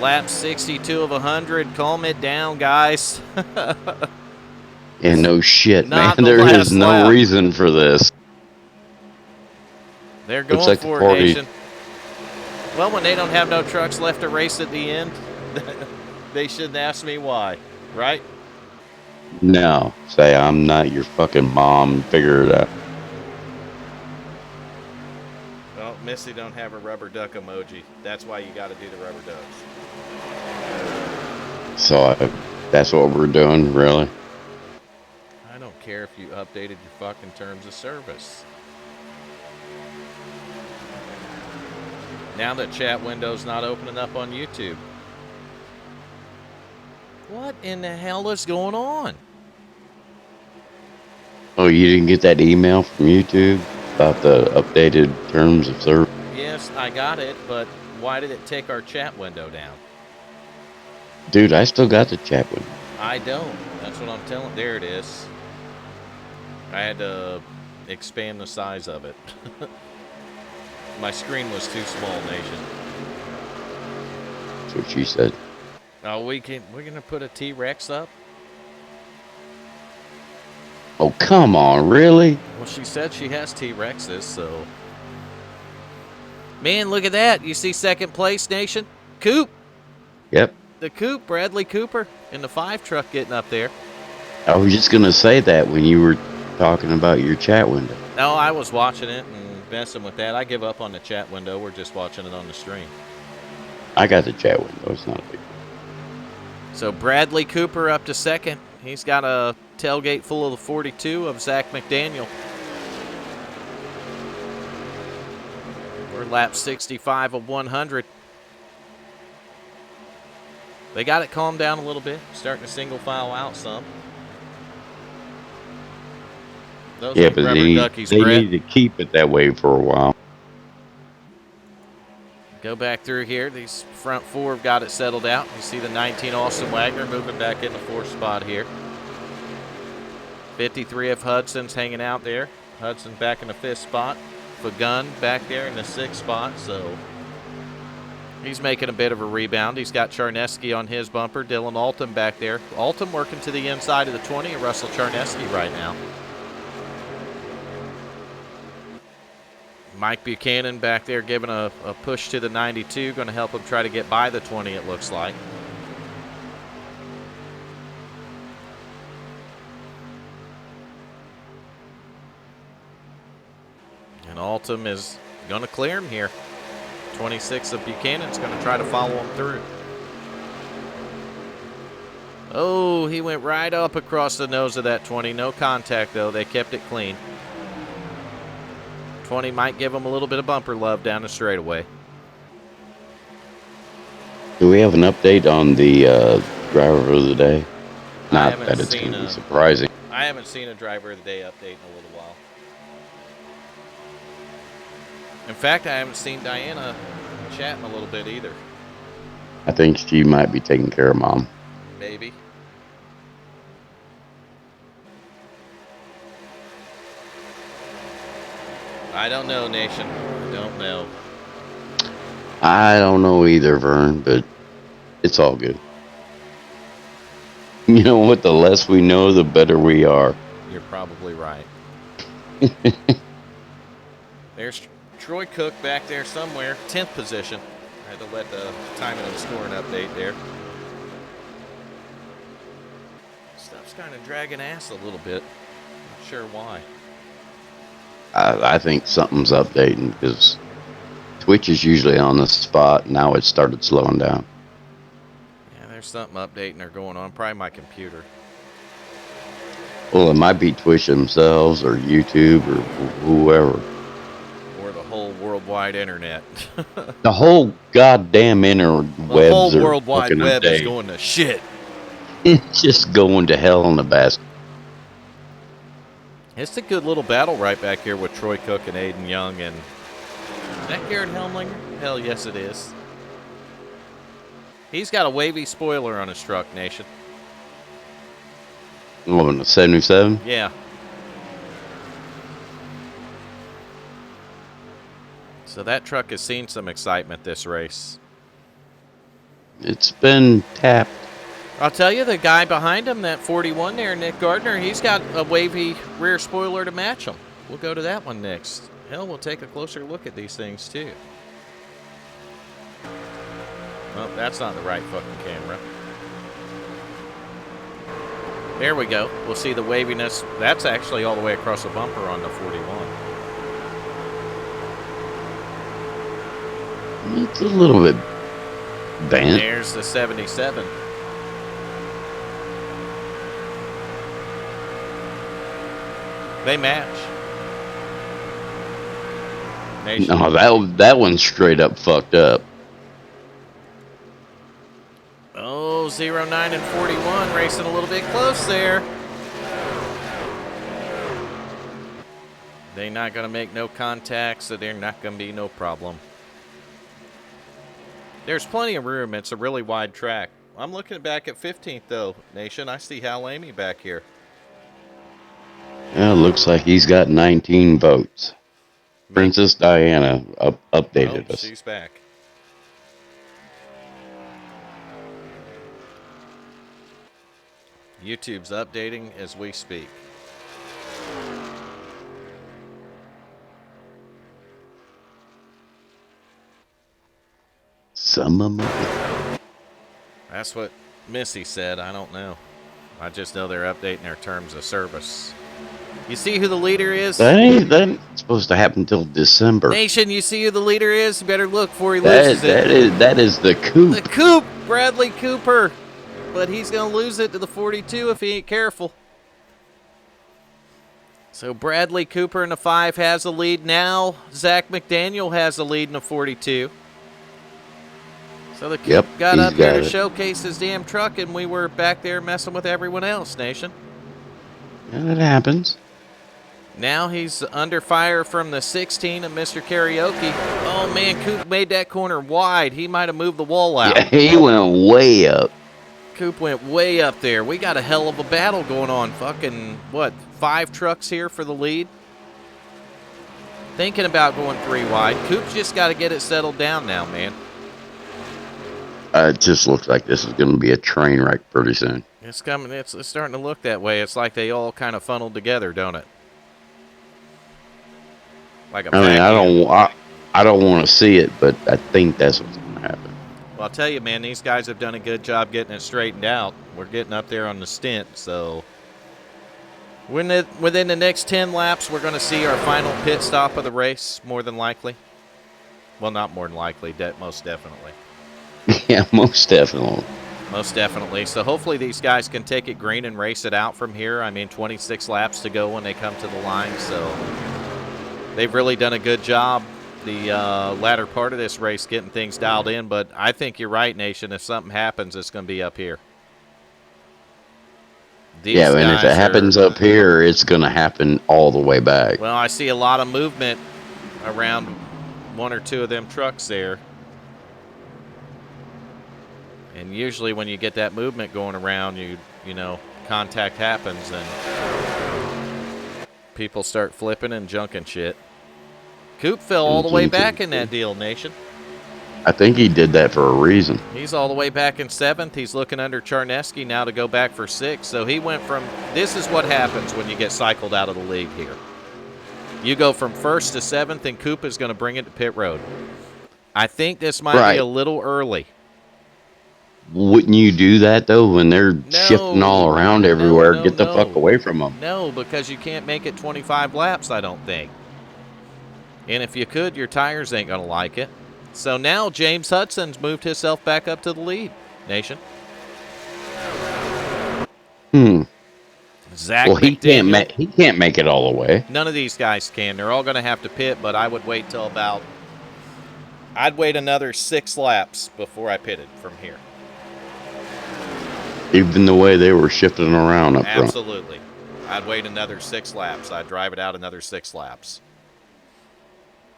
Lap 62 of 100. Calm it down, guys. Yeah, no shit, man. the There last is no lap. reason for this. They're going like for the it, 40. Nation. Well, when they don't have no trucks left to race at the end, they shouldn't ask me why, right? No, say I'm not your fucking mom. Figure it out. Well, Missy don't have a rubber duck emoji. That's why you got to do the rubber ducks. So that's what we're doing, really. I don't care if you updated your fucking terms of service. Now the chat window's not opening up on YouTube. What in the hell is going on? Oh, you didn't get that email from YouTube about the updated terms of service? Yes, I got it, but why did it take our chat window down? Dude, I still got the chat window. I don't. That's what I'm telling. There it is. I had to expand the size of it. My screen was too small, Nation. That's what she said. Oh, we're gonna put a T-Rex up? Oh, come on, really? Well, she said she has T-Rexes, so. Man, look at that. You see second place, Nation? Coop. Yep. The Coop, Bradley Cooper, in the 5 truck getting up there. I was just going to say that when you were talking about your chat window. No, I was watching it and messing with that. I give up on the chat window. We're just watching it on the stream. I got the chat window. It's not a big deal. So Bradley Cooper up to second. He's got a tailgate full of the 42 of Zach McDaniel. We're lap 65 of 100. They got it calmed down a little bit, starting to single file out some. Those Yeah, ain't but rubber they duckies, need Brett. to keep it that way for a while. Go back through here. These front 4 have got it settled out. You see the 19 Austin Wagner moving back in the 4th spot here. 53 of Hudson's hanging out there. Hudson back in the 5th spot. Fagun back there in the 6th spot, so he's making a bit of a rebound. He's got Charneski on his bumper. Dylan Alton back there. Alton working to the inside of the 20 of Russell Charneski right now. Mike Buchanan back there giving a push to the 92. Going to help him try to get by the 20, it looks like. And Alton is going to clear him here. 26 of Buchanan's going to try to follow him through. Oh, he went right up across the nose of that 20. No contact, though. They kept it clean. 20 might give him a little bit of bumper love down the straightaway. Do we have an update on the driver of the day? Not that it's going to be surprising. I haven't seen a driver of the day update in a little while. In fact, I haven't seen Diana chatting a little bit either. I think she might be taking care of Mom. Maybe. I don't know, Nation. I don't know. I don't know either, Vern, but it's all good. You know what? The less we know, the better we are. You're probably right. There's Troy Cook back there somewhere, 10th position. I had to let the timing of the scoring update there. Stuff's kind of dragging ass a little bit. Not sure why. I think something's updating because Twitch is usually on the spot. Now it's started slowing down. Yeah, there's something updating or going on. Probably my computer. Well, it might be Twitch themselves or YouTube or whoever. Or the whole worldwide internet. The whole goddamn interwebs The whole are world wide fucking web is updated. going to shit. It's just going to hell in a basket. It's a good little battle right back here with Troy Cook and Aiden Young. And is that Garrett Helmlinger? Hell yes, it is. He's got a wavy spoiler on his truck, Nation. Oh, in the 77? Yeah. So that truck has seen some excitement this race. It's been tapped. I'll tell you, the guy behind him, that 41 there, Nick Gardner, he's got a wavy rear spoiler to match him. We'll go to that one next. Hell, we'll take a closer look at these things, too. Well, that's not the right fucking camera. There we go. We'll see the waviness. That's actually all the way across the bumper on the 41. It's a little bit bent. There's the 77. They match. Nation. No, that one's straight up fucked up. Oh, 09 and 41 racing a little bit close there. They're not going to make no contact, so they're not going to be no problem. There's plenty of room. It's a really wide track. I'm looking back at 15th, though, Nation. I see Hal Amy back here. Yeah, looks like he's got 19 votes. Princess Diana updated us. She's back. YouTube's updating as we speak. That's what Missy said. I don't know. I just know they're updating their terms of service. You see who the leader is? That ain't supposed to happen until December. Nation, you see who the leader is? You better look before he loses it. That is the Coop. The Coop, Bradley Cooper. But he's going to lose it to the 42 if he ain't careful. So Bradley Cooper in the 5 has the lead now. Zach McDaniel has the lead in the 42. So the Coop got up here to showcase his damn truck, and we were back there messing with everyone else, Nation. Yeah, it happens. Now he's under fire from the 16 of Mr. Karaoke. Oh, man, Coop made that corner wide. He might have moved the wall out. Yeah, he went way up. Coop went way up there. We got a hell of a battle going on. Fucking, 5 trucks here for the lead? Thinking about going 3 wide. Coop's just got to get it settled down now, man. It just looks like this is going to be a train wreck pretty soon. It's coming. It's starting to look that way. It's like they all kind of funneled together, don't it? Like a I don't want to see it, but I think that's what's going to happen. Well, I'll tell you, man, these guys have done a good job getting it straightened out. We're getting up there on the stint, so within the next 10 laps, we're going to see our final pit stop of the race, more than likely. Well, not more than likely, most definitely. Yeah, most definitely. Most definitely. So hopefully these guys can take it green and race it out from here. I mean, 26 laps to go when they come to the line, so they've really done a good job the latter part of this race getting things dialed in. But I think you're right, Nation. If something happens, it's going to be up here. And if it happens up here, it's going to happen all the way back. Well, I see a lot of movement around 1 or 2 of them trucks there. And usually when you get that movement going around, you know, contact happens and people start flipping and junking shit. Coop fell all the way back in that deal, Nation. I think he did that for a reason. He's all the way back in 7th. He's looking under Charneski now to go back for 6th. So he went from – this is what happens when you get cycled out of the league here. You go from 1st to 7th, and Coop is going to bring it to pit road. I think this might be a little early. Wouldn't you do that, though, when they're shifting all around everywhere? Get the fuck away from them. No, because you can't make it 25 laps, I don't think. And if you could, your tires ain't going to like it. So now James Hudson's moved himself back up to the lead, Nation. Zach McDaniel, he can't make it all the way. None of these guys can. They're all going to have to pit, but I would wait till I'd wait another 6 laps before I pitted from here. Even the way they were shifting around up front. Absolutely. I'd wait another 6 laps. I'd drive it out another 6 laps.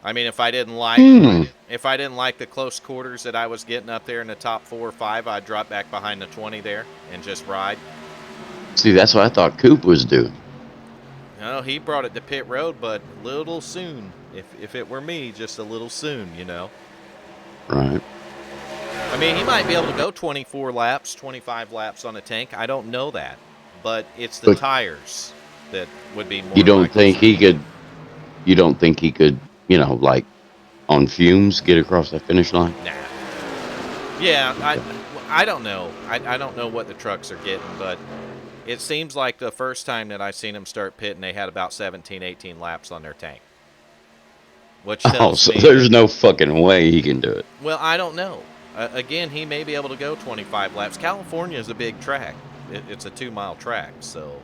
I mean, if I didn't like the close quarters that I was getting up there in the top 4 or 5, I'd drop back behind the 20 there and just ride. See, that's what I thought Coop was doing. No, he brought it to pit road, but a little soon. If it were me, just a little soon, you know. Right. I mean, he might be able to go 24 laps, 25 laps on a tank. I don't know that. But it's the tires that would be more. You don't think he could, you know, like on fumes get across that finish line? Nah. Yeah, I don't know. I don't know what the trucks are getting, but it seems like the first time that I seen them start pitting, they had about 17, 18 laps on their tank. Which tells me, there's no fucking way he can do it. Well, I don't know. Again, he may be able to go 25 laps. California is a big track. It's a 2-mile track, so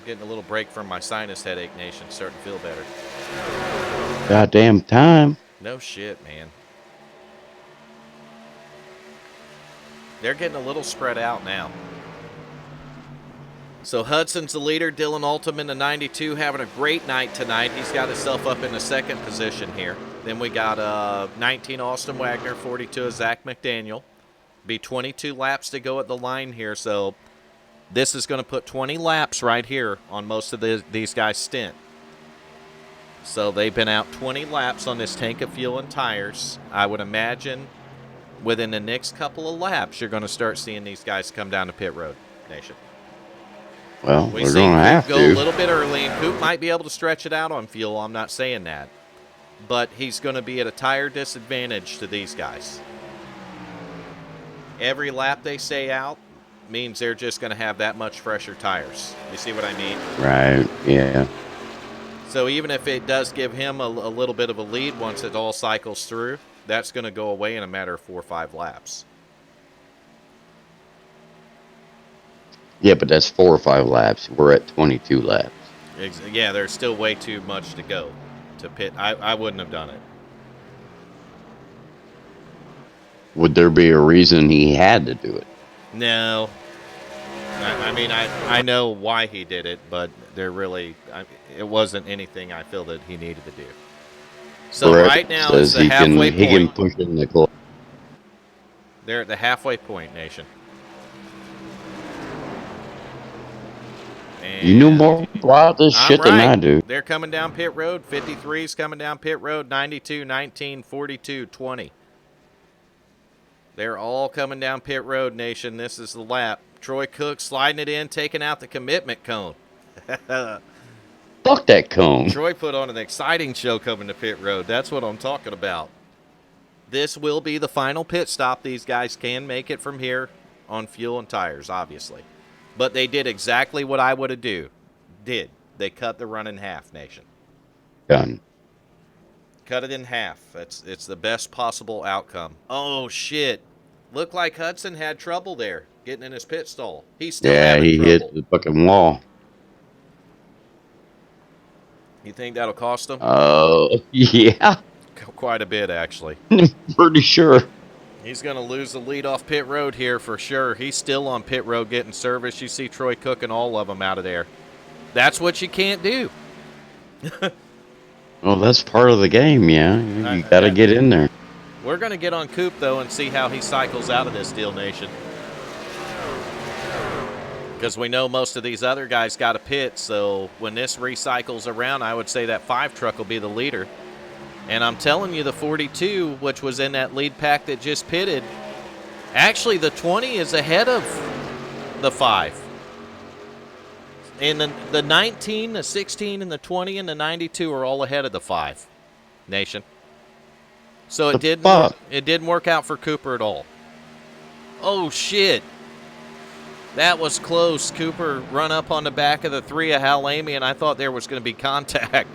I'm getting a little break from my sinus headache, Nation. Starting to feel better. Goddamn time. No shit, man. They're getting a little spread out now. So Hudson's the leader. Dylan Altum in the 92 having a great night tonight. He's got himself up in the second position here. Then we got 19 Austin Wagner, 42 is Zach McDaniel. Be 22 laps to go at the line here. So this is going to put 20 laps right here on most of these guys' stint. So they've been out 20 laps on this tank of fuel and tires. I would imagine within the next couple of laps, you're going to start seeing these guys come down to pit road, Nation. Well, We we're see going to have Coop go a to. little bit early, and Coop might be able to stretch it out on fuel. I'm not saying that. But he's going to be at a tire disadvantage to these guys. Every lap they stay out means they're just going to have that much fresher tires. You see what I mean? Right, yeah. So even if it does give him a little bit of a lead once it all cycles through, that's going to go away in a matter of 4 or 5 laps. Yeah, but that's 4 or 5 laps. We're at 22 laps. Yeah, there's still way too much to go to pit. I wouldn't have done it. Would there be a reason he had to do it? No. I mean, I know why he did it, but it wasn't anything I feel that he needed to do. So Brett right now says it's the halfway he can point. push in the club. They're at the halfway point, Nation. And You know more about this I'm shit than right. I do. They're coming down pit road. 53's coming down pit road. 92, 19, 42, 20. They're all coming down pit road, Nation. This is the lap. Troy Cook sliding it in, taking out the commitment cone. Fuck that cone. Troy put on an exciting show coming to pit road. That's what I'm talking about. This will be the final pit stop. These guys can make it from here on fuel and tires, obviously. But they did exactly what I would have did. They cut the run in half, Nation. Done. Cut it in half. It's the best possible outcome. Oh, shit. Looked like Hudson had trouble there getting in his pit stall. He's still having he trouble. hit the fucking wall. You think that'll cost him? Yeah. Quite a bit, actually. Pretty sure. He's going to lose the lead off pit road here for sure. He's still on pit road getting service. You see Troy Cook and all of them out of there. That's what you can't do. Well, that's part of the game, yeah. You got to get in there. We're going to get on Coop, though, and see how he cycles out of this deal, Nation. Because we know most of these other guys got a pit, so when this recycles around, I would say that 5 truck will be the leader. And I'm telling you, the 42, which was in that lead pack that just pitted, actually the 20 is ahead of the 5. And the 19, the 16, and the 20, and the 92 are all ahead of the 5, Nation. So it didn't work out for Cooper at all. Oh, shit. That was close. Cooper run up on the back of the 3 of Hal Amy, and I thought there was going to be contact.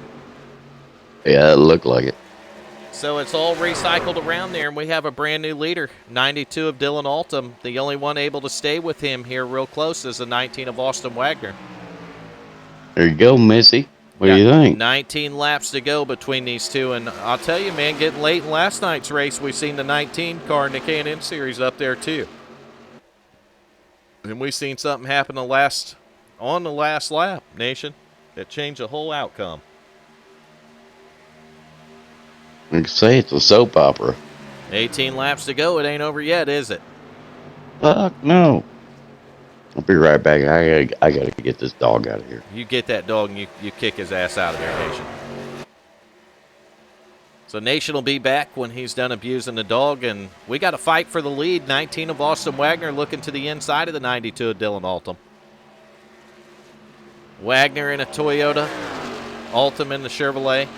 Yeah, it looked like it. So it's all recycled around there, and we have a brand new leader, 92 of Dylan Altum. The only one able to stay with him here real close is the 19 of Austin Wagner. There you go, Missy. What do you think? 19 laps to go between these two, and I'll tell you, man, getting late in last night's race, we've seen the 19 car in the K&N Series up there too. And we've seen something happen on the last lap, Nation, that changed the whole outcome. I can say it's a soap opera. 18 laps to go. It ain't over yet, is it? Fuck no. I'll be right back. I gotta get this dog out of here. You get that dog and you kick his ass out of there, Nation. So Nation will be back when he's done abusing the dog, and we got to fight for the lead. 19 of Austin Wagner looking to the inside of the 92 of Dylan Altum. Wagner in a Toyota, Altum in the Chevrolet.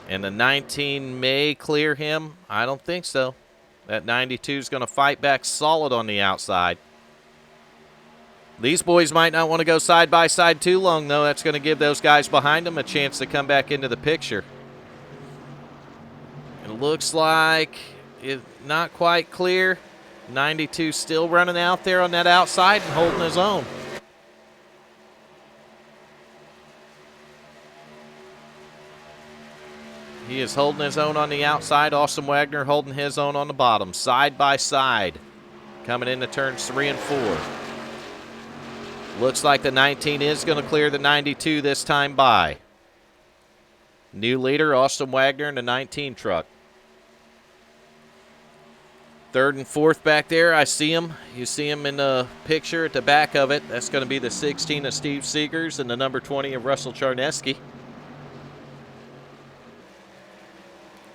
And the 19 may clear him. I don't think so. That 92 is going to fight back solid on the outside. These boys might not want to go side by side too long, though. That's going to give those guys behind them a chance to come back into the picture. It looks like it's not quite clear. 92 still running out there on that outside and holding his own. He is holding his own on the outside. Austin Wagner holding his own on the bottom. Side by side. Coming into turns 3 and 4. Looks like the 19 is going to clear the 92 this time by. New leader, Austin Wagner in the 19 truck. Third and fourth back there, I see him. You see him in the picture at the back of it. That's going to be the 16 of Steve Seegers and the number 20 of Russell Charneski.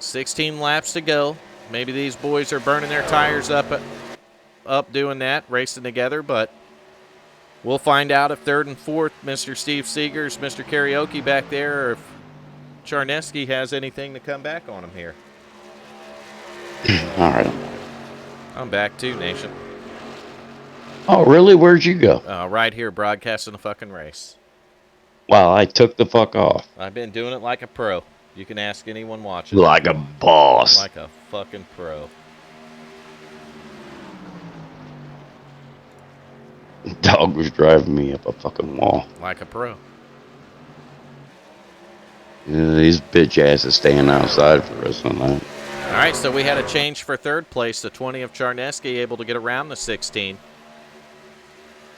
16 laps to go. Maybe these boys are burning their tires up doing that, racing together, but we'll find out if third and fourth, Mr. Steve Seegers, Mr. Karaoke back there, or if Charneski has anything to come back on him here. All right. I'm back too, Nation. Oh, really? Where'd you go? Right here, broadcasting the fucking race. Well, I took the fuck off. I've been doing it like a pro. You can ask anyone watching. Like a boss. Like a fucking pro. Dog was driving me up a fucking wall. Like a pro. Yeah, these bitch asses staying outside for us tonight. All right, so we had a change for third place. The 20 of Charneski able to get around the 16.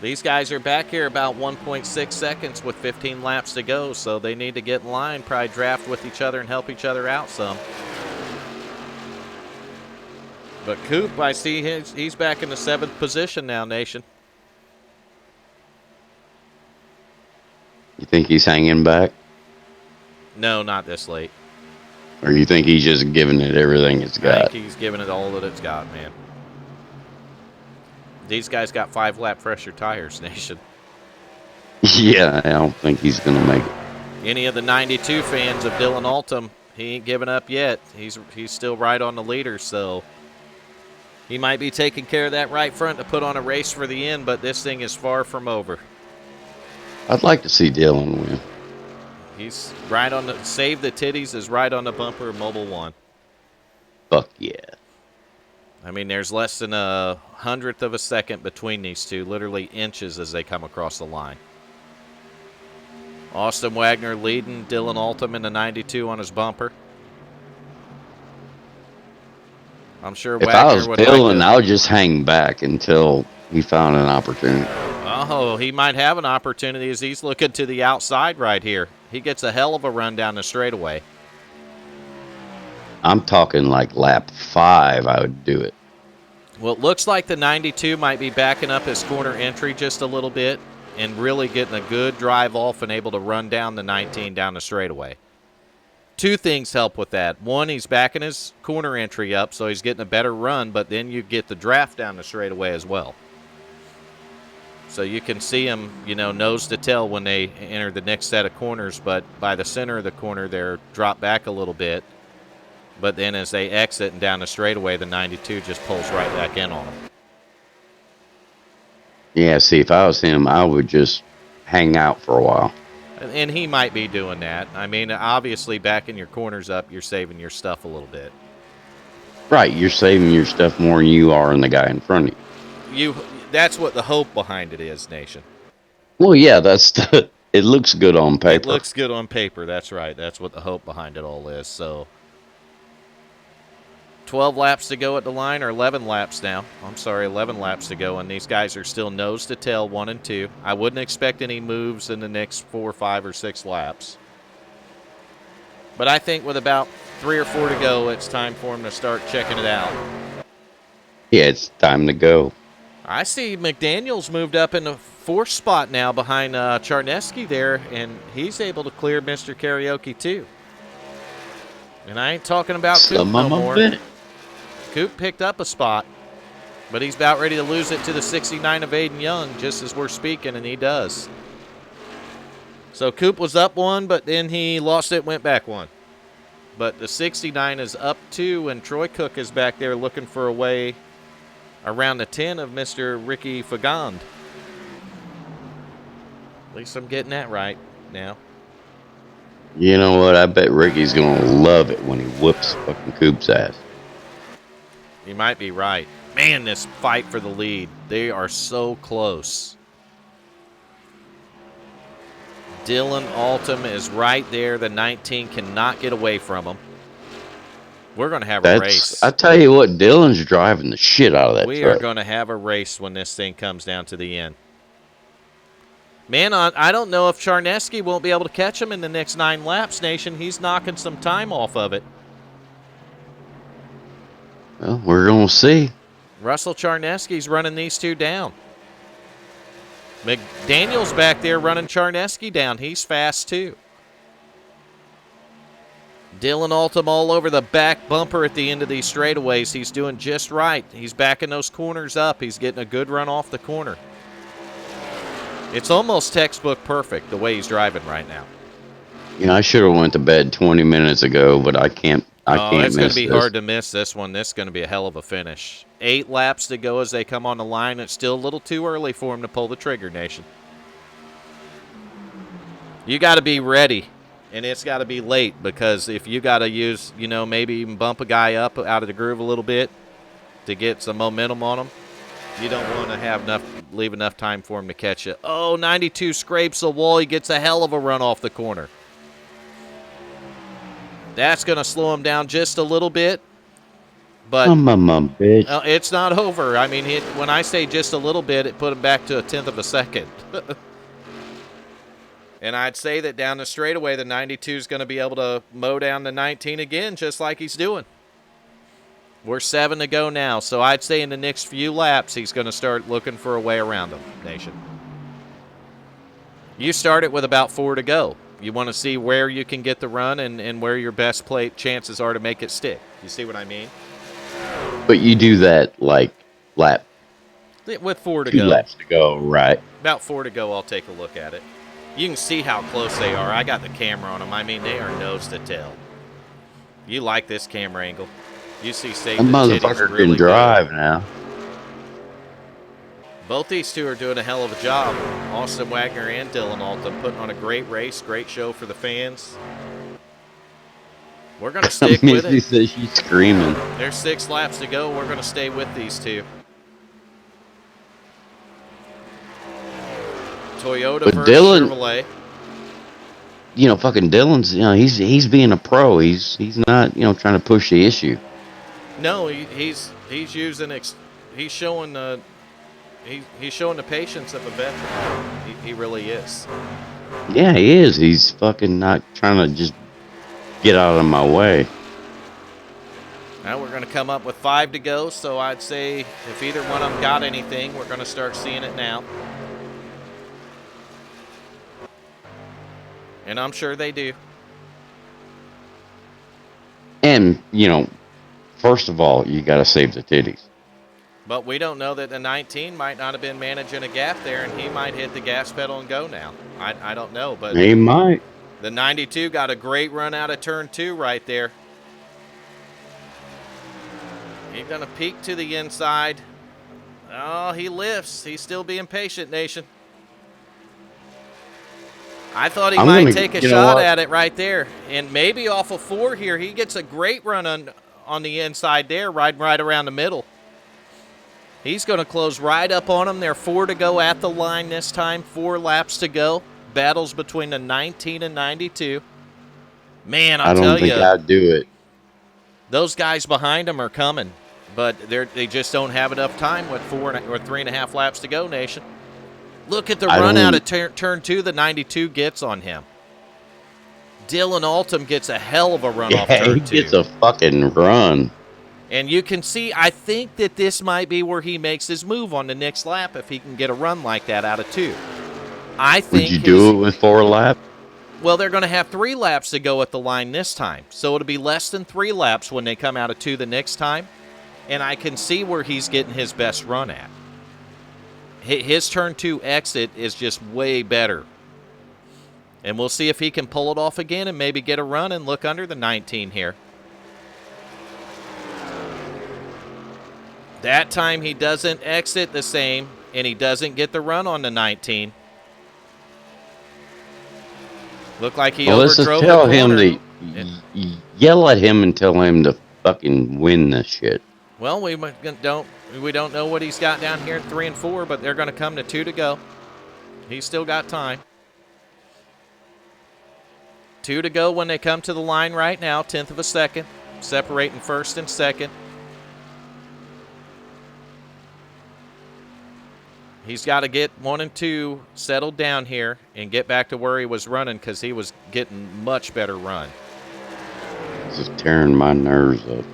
These guys are back here about 1.6 seconds with 15 laps to go, so they need to get in line, probably draft with each other and help each other out some. But Coop, I see he's back in the 7th position now, Nation. You think he's hanging back? No, not this late. Or you think he's just giving it everything it's I got? think he's giving it all that it's got, man. These guys got 5-lap fresher tires, Nation. Yeah, I don't think he's going to make it. Any of the 92 fans of Dylan Altum, he ain't given up yet. He's still right on the leader, so he might be taking care of that right front to put on a race for the end, but this thing is far from over. I'd like to see Dylan win. He's right on the Save the Titties is right on the bumper of Mobile One. Fuck yeah. I mean, there's less than a 100th of a second between these two, literally inches as they come across the line. Austin Wagner leading Dylan Altum in the 92 on his bumper. I'm sure If Wagner I was would Dylan, like I would just hang back until he found an opportunity. Oh, he might have an opportunity as he's looking to the outside right here. He gets a hell of a run down the straightaway. I'm talking like lap 5, I would do it. Well, it looks like the 92 might be backing up his corner entry just a little bit and really getting a good drive off and able to run down the 19 down the straightaway. Two things help with that. One, he's backing his corner entry up, so he's getting a better run, but then you get the draft down the straightaway as well. So you can see him, nose to tail when they enter the next set of corners, but by the center of the corner, they're dropped back a little bit. But then as they exit and down the straightaway, the 92 just pulls right back in on them. Yeah, see, if I was him, I would just hang out for a while. And he might be doing that. I mean, obviously, backing your corners up, you're saving your stuff a little bit. Right, you're saving your stuff more than you are in the guy in front of you. That's what the hope behind it is, Nation. Well, yeah, it looks good on paper. It looks good on paper, that's right. That's what the hope behind it all is. So 12 laps to go at the line, or 11 laps now. I'm sorry, 11 laps to go, and these guys are still nose to tail, 1 and 2. I wouldn't expect any moves in the next 4, 5, or 6 laps. But I think with about 3 or 4 to go, it's time for them to start checking it out. Yeah, it's time to go. I see McDaniel's moved up in the 4th spot now behind Charneski there, and he's able to clear Mr. Karaoke too. And I ain't talking about Coop no more. Coop picked up a spot, but he's about ready to lose it to the 69 of Aiden Young just as we're speaking, and he does. So Coop was up 1, but then he lost it, went back 1. But the 69 is up 2, and Troy Cook is back there looking for a way around the 10 of Mr. Ricky Fagand. At least I'm getting that right now. You know what? I bet Ricky's going to love it when he whoops fucking Coop's ass. You might be right. Man, this fight for the lead. They are so close. Dylan Altum is right there. The 19 cannot get away from him. We're going to have a That's. race. I tell you what, Dylan's driving the shit out of that I truck. tell you what, Dylan's driving the shit out of that We truck. are going to have a race when this thing comes down to the end. Man, I don't know if Charneski won't be able to catch him in the next 9 laps, Nation. He's knocking some time off of it. Well, we're going to see. Russell Charneski's running these two down. McDaniel's back there running Charneski down. He's fast, too. Dylan Altum all over the back bumper at the end of these straightaways. He's doing just right. He's backing those corners up. He's getting a good run off the corner. It's almost textbook perfect the way he's driving right now. You know, I should have went to bed 20 minutes ago, but I can't. It's going to be hard to miss this one. This is going to be a hell of a finish. 8 laps to go as they come on the line. It's still a little too early for him to pull the trigger, Nation. You got to be ready, and it's got to be late, because if you got to use, maybe even bump a guy up out of the groove a little bit to get some momentum on him, you don't want to leave enough time for him to catch it. Oh, 92 scrapes the wall. He gets a hell of a run off the corner. That's going to slow him down just a little bit. But bitch. It's not over. I mean, when I say just a little bit, it put him back to a 1/10 of a second. And I'd say that down the straightaway, the 92 is going to be able to mow down the 19 again, just like he's doing. We're 7 to go now, so I'd say in the next few laps, he's going to start looking for a way around him, Nation. You start it with about 4 to go. You want to see where you can get the run and where your best play chances are to make it stick. You see what I mean? But you do that like lap. With 4 to 2 go. laps to go, right? About 4 to go, I'll take a look at it. You can see how close they are. I got the camera on them. I mean, they are nose to tail. You like this camera angle. You see Save That the Titties motherfucker really can drive good. now. Both these two are doing a hell of a job. Austin Wagner and Dylan Altum putting on a great race, great show for the fans. We're going to stick with it. Says she's screaming. There's 6 laps to go. We're going to stay with these two. Toyota But versus Dylan, Chevrolet. Fucking Dylan's, he's being a pro. He's not, trying to push the issue. No, he's using he's showing the patience of a veteran. He really is. Yeah, he is. He's fucking not trying to just get out of my way. Now we're going to come up with 5 to go, so I'd say if either one of them got anything, we're going to start seeing it now. And I'm sure they do. And, first of all, you got to save the titties. But we don't know that the 19 might not have been managing a gap there, and he might hit the gas pedal and go now. I don't know, but He might. the 92 got a great run out of turn 2 right there. He's going to peek to the inside. Oh, he lifts. He's still being patient, Nation. I thought he might take a shot at it right there. And maybe off of 4 here, he gets a great run on the inside there, riding right around the middle. He's going to close right up on him. There are 4 to go at the line this time, 4 laps to go. Battles between the 19 and 92. Man, I don't think I'd do it. Those guys behind him are coming, but they just don't have enough time with 4 or 3.5 laps to go, Nation. Look at the run out of turn 2 the 92 gets on him. Dylan Altum gets a hell of a run off turn 2. He gets a fucking run. And you can see, I think that this might be where he makes his move on the next lap if he can get a run like that out of 2. I think. Would you do it with 4 laps? Well, they're going to have 3 laps to go at the line this time. So it'll be less than 3 laps when they come out of 2 the next time. And I can see where he's getting his best run at. His turn 2 exit is just way better. And we'll see if he can pull it off again and maybe get a run and look under the 19 here. That time he doesn't exit the same, and he doesn't get the run on the 19. Looked like he overdrove the corner. Tell him to yell at him and tell him to fucking win this shit. Well, we don't know what he's got down here at 3 and 4, but they're going to come to 2 to go. He's still got time. 2 to go when they come to the line right now, 1/10 of a second. separating first and second. He's got to get 1 and 2 settled down here and get back to where he was running because he was getting much better run. This is tearing my nerves up.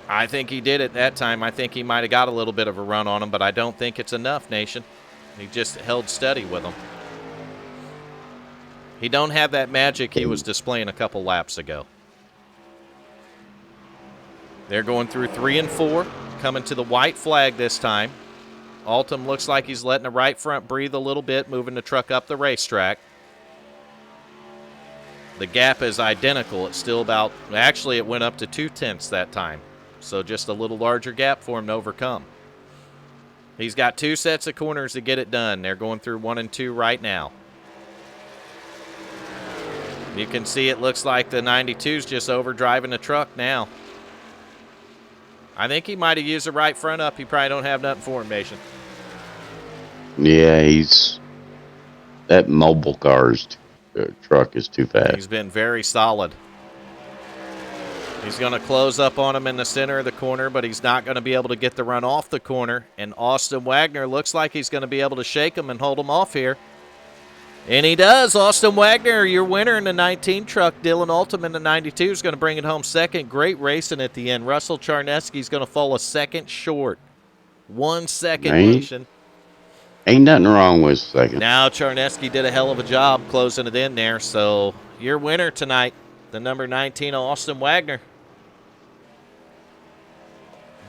I think he did it that time. I think he might have got a little bit of a run on him, but I don't think it's enough, Nation. He just held steady with him. He don't have that magic he was displaying a couple laps ago. They're going through 3 and 4, coming to the white flag this time. Altum looks like he's letting the right front breathe a little bit, moving the truck up the racetrack. The gap is identical. It's still about, actually it went up to 0.2 that time. So just a little larger gap for him to overcome. He's got 2 sets of corners to get it done. They're going through 1 and 2 right now. You can see it looks like the 92's just overdriving the truck now. I think he might have used the right front up. He probably don't have nothing for him, Nation. Yeah, that mobile car's truck is too fast. He's been very solid. He's going to close up on him in the center of the corner, but he's not going to be able to get the run off the corner. And Austin Wagner looks like he's going to be able to shake him and hold him off here. And he does. Austin Wagner, your winner in the 19 truck. Dylan Altum in the 92 is going to bring it home second. Great racing at the end. Russell Charneski is going to fall a second short. 1 second, Nation. Ain't nothing wrong with second. Now Charneski did a hell of a job closing it in there. So your winner tonight, the number 19, Austin Wagner.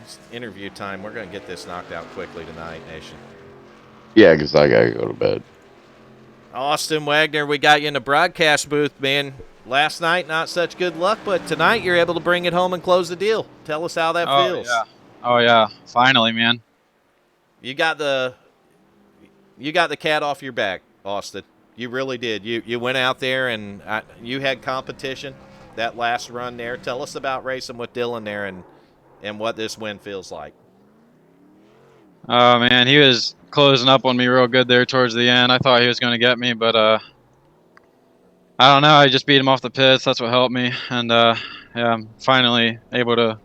It's interview time. We're going to get this knocked out quickly tonight, Nation. Yeah, because I got to go to bed. Austin Wagner, we got you in the broadcast booth, man. Last night, not such good luck, but tonight you're able to bring it home and close the deal. Tell us how that feels. Yeah. Oh, yeah. Finally, man. You got the cat off your back, Austin. You really did. You went out there and you had competition that last run there. Tell us about racing with Dylan there and what this win feels like. Oh, man, he was closing up on me real good there towards the end. I thought he was going to get me, but I don't know. I just beat him off the pits. That's what helped me. And, yeah, I'm finally able to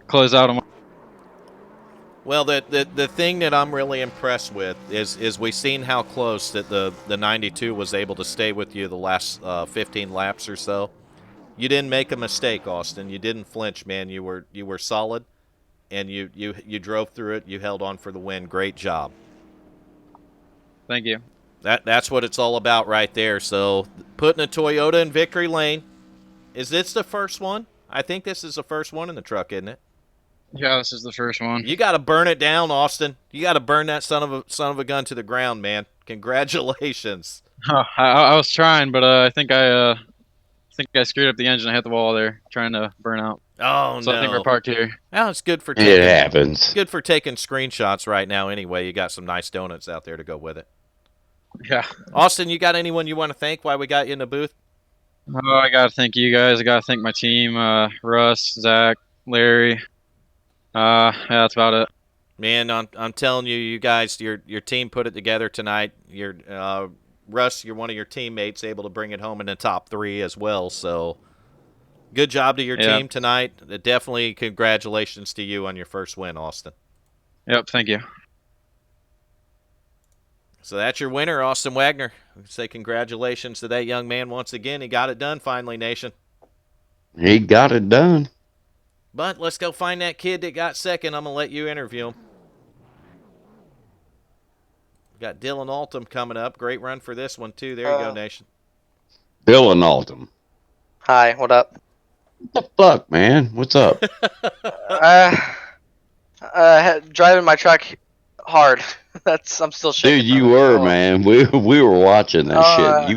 close out on. Well, the thing that I'm really impressed with is we've seen how close that the 92 was able to stay with you the last 15 laps or so. You didn't make a mistake, Austin. You didn't flinch, man. You were solid, and you drove through it. You held on for the win. Great job. Thank you. That's what it's all about right there. So putting a Toyota in victory lane. Is this the first one? I think this is the first one in the truck, isn't it? Yeah, this is the first one. You got to burn it down, Austin. You got to burn that son of a gun to the ground, man. Congratulations. Oh, I was trying, but I think I screwed up the engine. I hit the wall there, trying to burn out. Oh, so no. I think we're parked here. Well, it's good for it happens. Good for taking screenshots right now. Anyway, you got some nice donuts out there to go with it. Yeah. Austin, you got anyone you want to thank while we got you in the booth? Oh, I gotta thank you guys. I gotta thank my team, Russ, Zach, Larry. Yeah, that's about it. Man, I'm telling you, you guys, your team put it together tonight. Russ, you're one of your teammates, able to bring it home in the top 3 as well. So, good job to your team tonight. Definitely congratulations to you on your first win, Austin. Yep, thank you. So that's your winner, Austin Wagner. We say congratulations to that young man once again. He got it done finally, Nation. He got it done. But let's go find that kid that got second. I'm going to let you interview him. Got Dylan Altum coming up. Great run for this one, too. There you go, Nation. Dylan Altum. Hi, what up? What the fuck, man? What's up? Driving my truck hard. I'm still shaking. Dude, you were, man. We were watching that shit.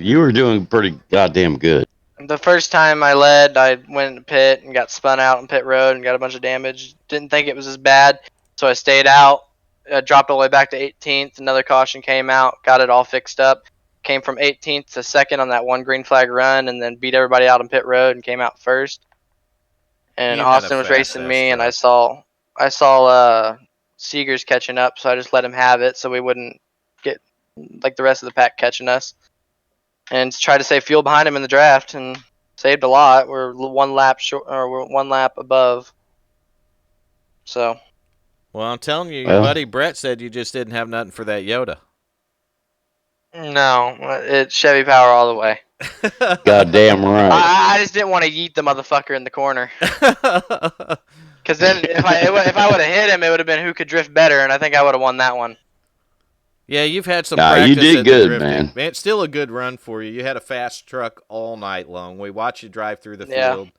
You were doing pretty goddamn good. The first time I led, I went in the pit and got spun out on pit road and got a bunch of damage. Didn't think it was as bad, so I stayed out. Dropped all the way back to 18th. Another caution came out, got it all fixed up. Came from 18th to 2nd on that one green flag run, and then beat everybody out on pit road and came out first. And Austin was racing me, and I saw Seegers catching up, so I just let him have it so we wouldn't get like the rest of the pack catching us. And tried to save fuel behind him in the draft, and saved a lot. We're 1 lap short, or we're 1 lap above. So Well, I'm telling you, your Well, buddy Brett said you just didn't have nothing for that Yoda. no, it's Chevy power all the way. goddamn right. I just didn't want to yeet the motherfucker in the corner. Because then if I would have hit him, it would have been who could drift better, and I think I would have won that one. Yeah, you've had some Nah, practice you did at the good, drifting. man. It's still a good run for you. You had a fast truck all night long. We watched you drive through the Yeah. field,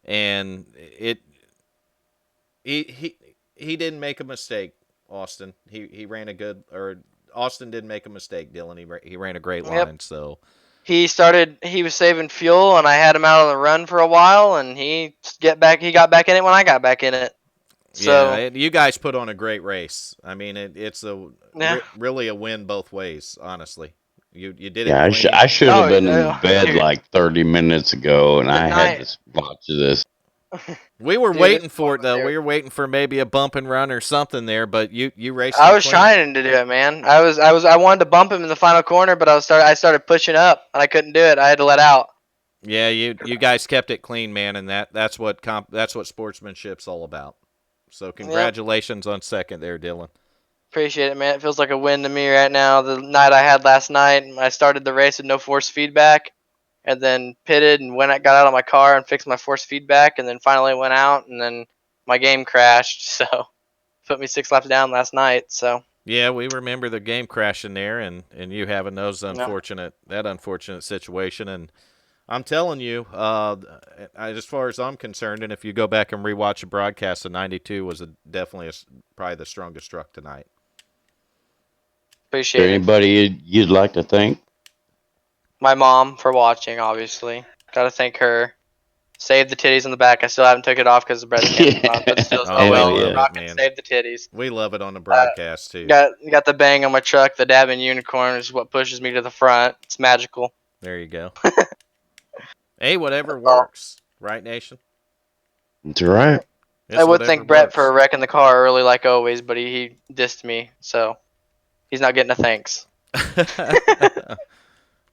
and he didn't make a mistake, Austin. He ran a good, or Austin didn't make a mistake, Dylan. He ran a great Yep. line, so. He was saving fuel, and I had him out on the run for a while, and he got back in it when I got back in it. So Yeah, you guys put on a great race. I mean, it's Yeah. really a win both ways, honestly. You did Yeah, it clean. I should have Oh, been yeah. in bed Dude. like 30 minutes ago, and The I had night- to watch this. We were Dude, waiting this for it, though. there. We were waiting for maybe a bump and run or something there, but you raced I him was clean. trying to do it, man. I wanted to bump him in the final corner, but I started pushing up, and I couldn't do it. I had to let out. Yeah, you guys kept it clean, man, and that's what sportsmanship's all about. So congratulations on second there, Dylan. Appreciate it, man. It feels like a win to me right now. The night I had last night, I started the race with no force feedback, and then pitted and got out of my car and fixed my force feedback, and then finally went out, and then my game crashed, so put me 6 laps down last night. So Yeah, we remember the game crashing there, and you having that unfortunate situation, and I'm telling you, as far as I'm concerned, and if you go back and rewatch the broadcast, the 92 was definitely probably the strongest truck tonight. Is appreciate there it. anybody you'd like to thank? My mom for watching, obviously. Got to thank her. Save the titties on the back. I still haven't took it off because the breast cancer's on, but still, Oh, well, yeah. rocking man. save the titties. We love it on the broadcast too. Got the bang on my truck. The dabbing unicorn is what pushes me to the front. It's magical. There you go. Hey, whatever works, right, Nation? That's right. It's I would whatever thank Brett works. for wrecking the car early, like always, but he dissed me, so he's not getting a thanks.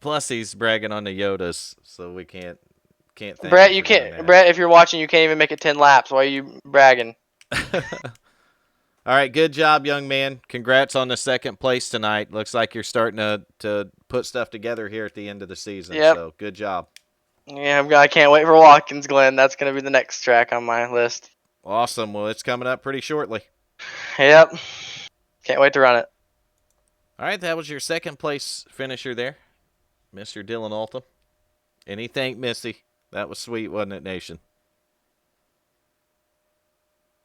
Plus, he's bragging on the Yodas, so we can't thank Brett, him you for doing can't. that. Brett, if you're watching, you can't even make it 10 laps. Why are you bragging? All right, good job, young man. Congrats on the second place tonight. Looks like you're starting to put stuff together here at the end of the season. Yep. So good job. Yeah, I can't wait for Watkins Glen. That's gonna be the next track on my list. Awesome. Well, it's coming up pretty shortly. Yep. Can't wait to run it. All right, that was your second place finisher there, Mr. Dylan Altum. And he thanked Missy. That was sweet, wasn't it, Nation?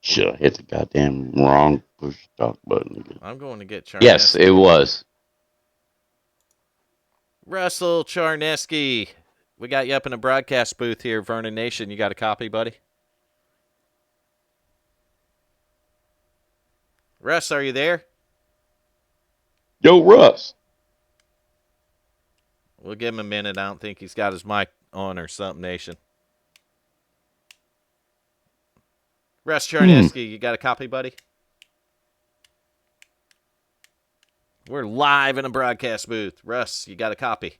Should have hit the goddamn wrong push talk button again. I'm going to get Charneski. Yes, it was. Russell Charneski. We got you up in the broadcast booth here, Vernon Nation. You got a copy, buddy? Russ, are you there? Yo, Russ. We'll give him a minute. I don't think he's got his mic on or something, Nation. Russ Charneski, you got a copy, buddy? We're live in a broadcast booth. Russ, you got a copy?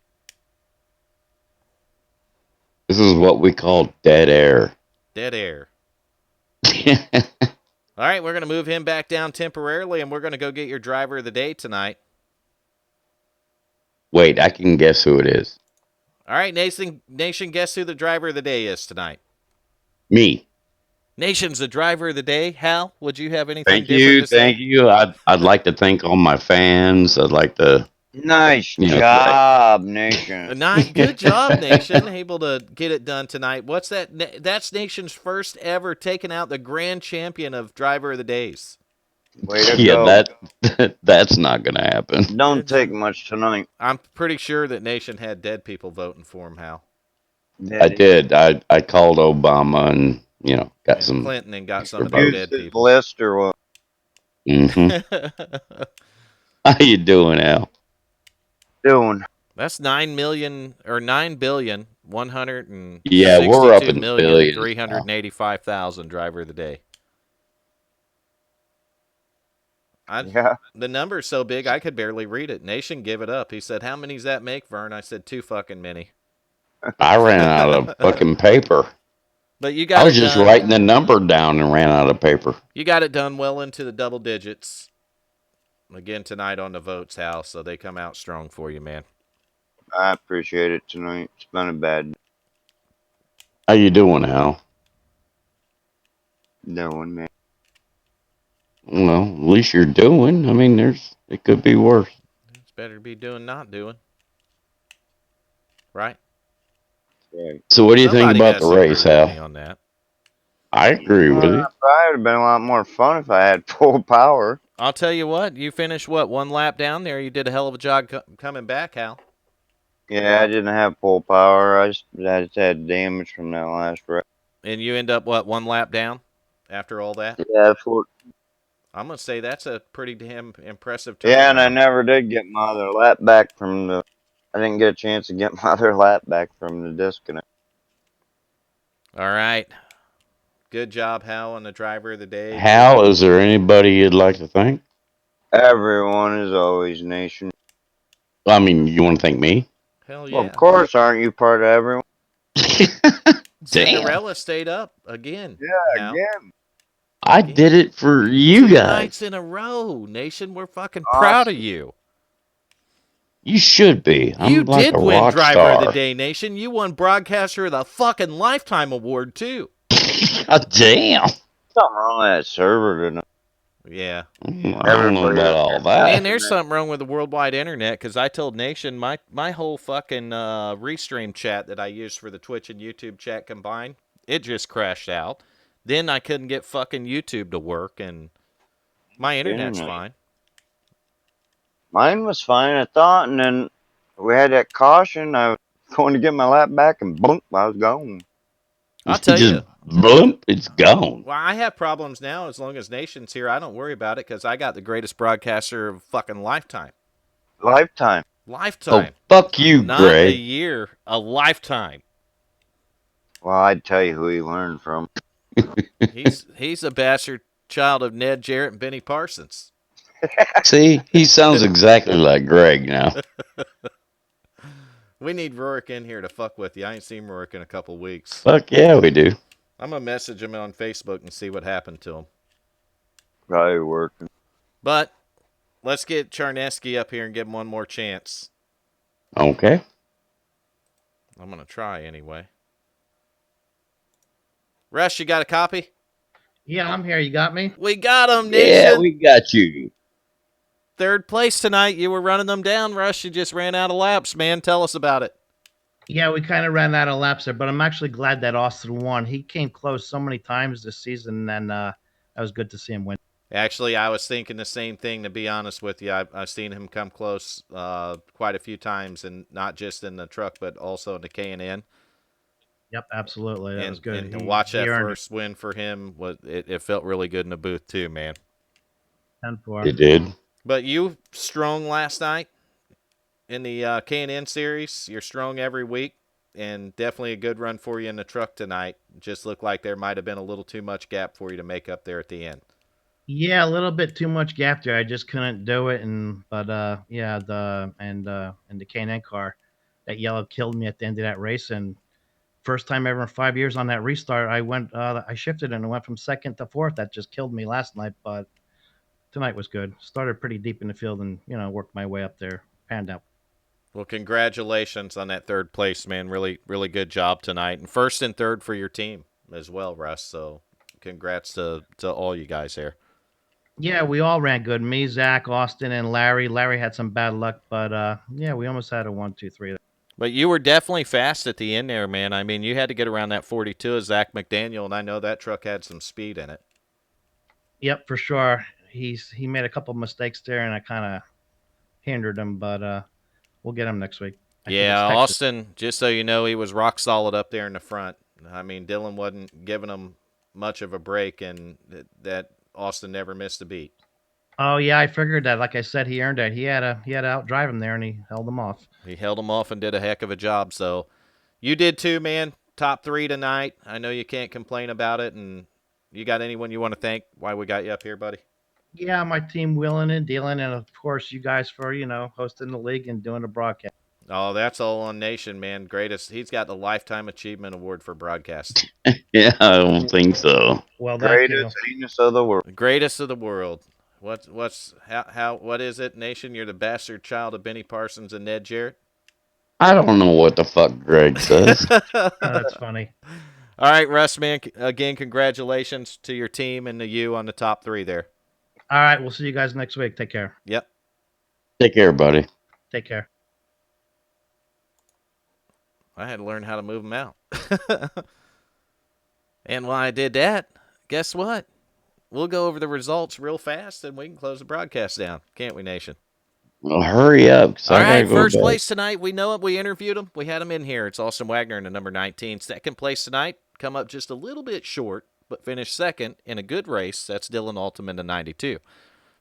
This is what we call dead air. Dead air. All right, we're going to move him back down temporarily, and we're going to go get your driver of the day tonight. Wait, I can guess who it is. All right, Nation, guess who the driver of the day is tonight? Me. Nation's the driver of the day. Hal, would you have anything Thank different you. to say? Thank you. I'd like to thank all my fans. I'd like to. Nice You know, job, Nation. Good job, Nation. Able to get it done tonight. What's that? That's Nation's first ever taking out the grand champion of driver of the days. Way to Yeah, go. that's not gonna happen. Don't take much tonight. I'm pretty sure that Nation had dead people voting for him, Hal. I did. I called Obama and got some. Clinton and got some of the dead Use his people. list or what? How you doing, Al? Doing. That's 9,162,385,000 Yeah, we're up in billions now. 385,000 driver of the day. Yeah. The number's so big I could barely read it. Nation, give it up. He said, "How many's that make, Vern?" I said, "Too fucking many." I ran out of fucking paper. But you I got was it just done. writing the number down and ran out of paper. You got it done well into the double digits. Again tonight on the votes, Hal, so they come out strong for you, man. I appreciate it tonight. It's been a bad How you doing, Hal? knowing, man. Well, at least you're doing. I mean, it could be worse. It's better to be doing not doing. Right? Right. So, what do you think Somebody about the has to race, agree with me Hal? on that. I agree with you. Probably would have been a lot more fun if I had full power. I'll tell you what, you finished, one lap down there? You did a hell of a job coming back, Hal. Yeah, I didn't have full power. I just had damage from that last wreck. And you end up, one lap down after all that? Yeah, that's what. I'm going to say that's a pretty damn impressive Yeah, and I turnaround. never did get my other lap back from the. I didn't get a chance to get my other lap back from the disconnect. All right. Good job, Hal, on the driver of the day. Hal, is there anybody you'd like to thank? Everyone is always nation. I mean, you want to thank me? Hell Well, yeah. of course, aren't you part of everyone? Damn. Cinderella stayed up again. Yeah, Hal. again. I did it for you 2 guys. nights in a row, Nation. We're fucking proud of you. You should be. You I'm like did a win rock Driver of the star. Day, Nation. You won Broadcaster of the fucking Lifetime Award, too. God damn. Something wrong with that server tonight. Yeah. I don't know Everybody about up all there. Man, that. there's something wrong with the worldwide internet because I told Nation my whole fucking restream chat that I used for the Twitch and YouTube chat combined, it just crashed out. Then I couldn't get fucking YouTube to work, and my internet's Internet. fine. Mine was fine, I thought, and then we had that caution. I was going to get my lap back, and boom, I was gone. I'll tell Just you. bloop, it's gone. Well, I have problems now. As long as Nation's here, I don't worry about it because I got the greatest broadcaster of fucking lifetime. Lifetime. Oh, Lifetime. fuck you, Not a Greg. year, a lifetime. Well, I'd tell you who he learned from. He's a bastard child of Ned Jarrett and Benny Parsons. See, he sounds exactly like Greg now. We need Rourke in here to fuck with you. I ain't seen Rourke in a couple weeks. Fuck yeah, we do. I'm going to message him on Facebook and see what happened to him. Probably working. But let's get Charneski up here and give him one more chance. Okay. I'm going to try anyway. Rush, you got a copy? Yeah, I'm here. You got me? We got him, Nation. Yeah, we got you. Third place tonight. You were running them down, Rush. You just ran out of laps, man. Tell us about it. Yeah, we kind of ran out of laps there, but I'm actually glad that Austin won. He came close so many times this season, and that was good to see him win. Actually, I was thinking the same thing, to be honest with you. I've seen him come close quite a few times, and not just in the truck, but also in the K&N. Yep, absolutely. That was good. And to watch that earned first win for him, it felt really good in the booth, too, man. 10-4. It did. But you strong last night in the K&N series. You're strong every week, and definitely a good run for you in the truck tonight. Just looked like there might have been a little too much gap for you to make up there at the end. Yeah, a little bit too much gap there. I just couldn't do it, but yeah, the K&N car, that yellow killed me at the end of that race. And first time ever in 5 years on that restart, I shifted and went from second to fourth. That just killed me last night, but tonight was good. Started pretty deep in the field and worked my way up there. Panned out. Well, congratulations on that third place, man. Really, really good job tonight. And first and third for your team as well, Russ. So congrats to all you guys there. Yeah, we all ran good. Me, Zach, Austin, and Larry. Larry had some bad luck, but yeah, we almost had a 1, 2, 3. But you were definitely fast at the end there, man. I mean, you had to get around that 42 of Zach McDaniel, and I know that truck had some speed in it. Yep, for sure. He made a couple mistakes there, and I kind of hindered him, but we'll get him next week. Yeah, Austin, just so you know, he was rock solid up there in the front. I mean, Dylan wasn't giving him much of a break, and that Austin never missed a beat. Oh yeah, I figured that. Like I said, he earned it. He had to outdrive him there, and he held him off. He held him off and did a heck of a job. So you did too, man. Top 3 tonight. I know you can't complain about it. And you got anyone you want to thank why we got you up here, buddy? Yeah, my team, willing and dealing, and of course you guys for hosting the league and doing the broadcast. Oh, that's all on Nation, man. Greatest. He's got the Lifetime Achievement Award for broadcasting. Yeah, I don't think so. Well, thank you. Greatest anus of the world. The greatest of the world. What is it, Nation? You're the bastard child of Benny Parsons and Ned Jarrett? I don't know what the fuck Greg says. Oh, that's funny. All right, Russ, man. Again, congratulations to your team and to you on the top 3 there. All right, we'll see you guys next week. Take care. Yep. Take care, buddy. Take care. I had to learn how to move them out. And while I did that, guess what? We'll go over the results real fast and we can close the broadcast down. Can't we, Nation? Well, hurry up, because All I gotta right, go first back. place tonight. We know it. We interviewed him. We had him in here. It's Austin Wagner in the number 19. Second place tonight. Come up just a little bit short, but finished second in a good race. That's Dylan Altum in the 92.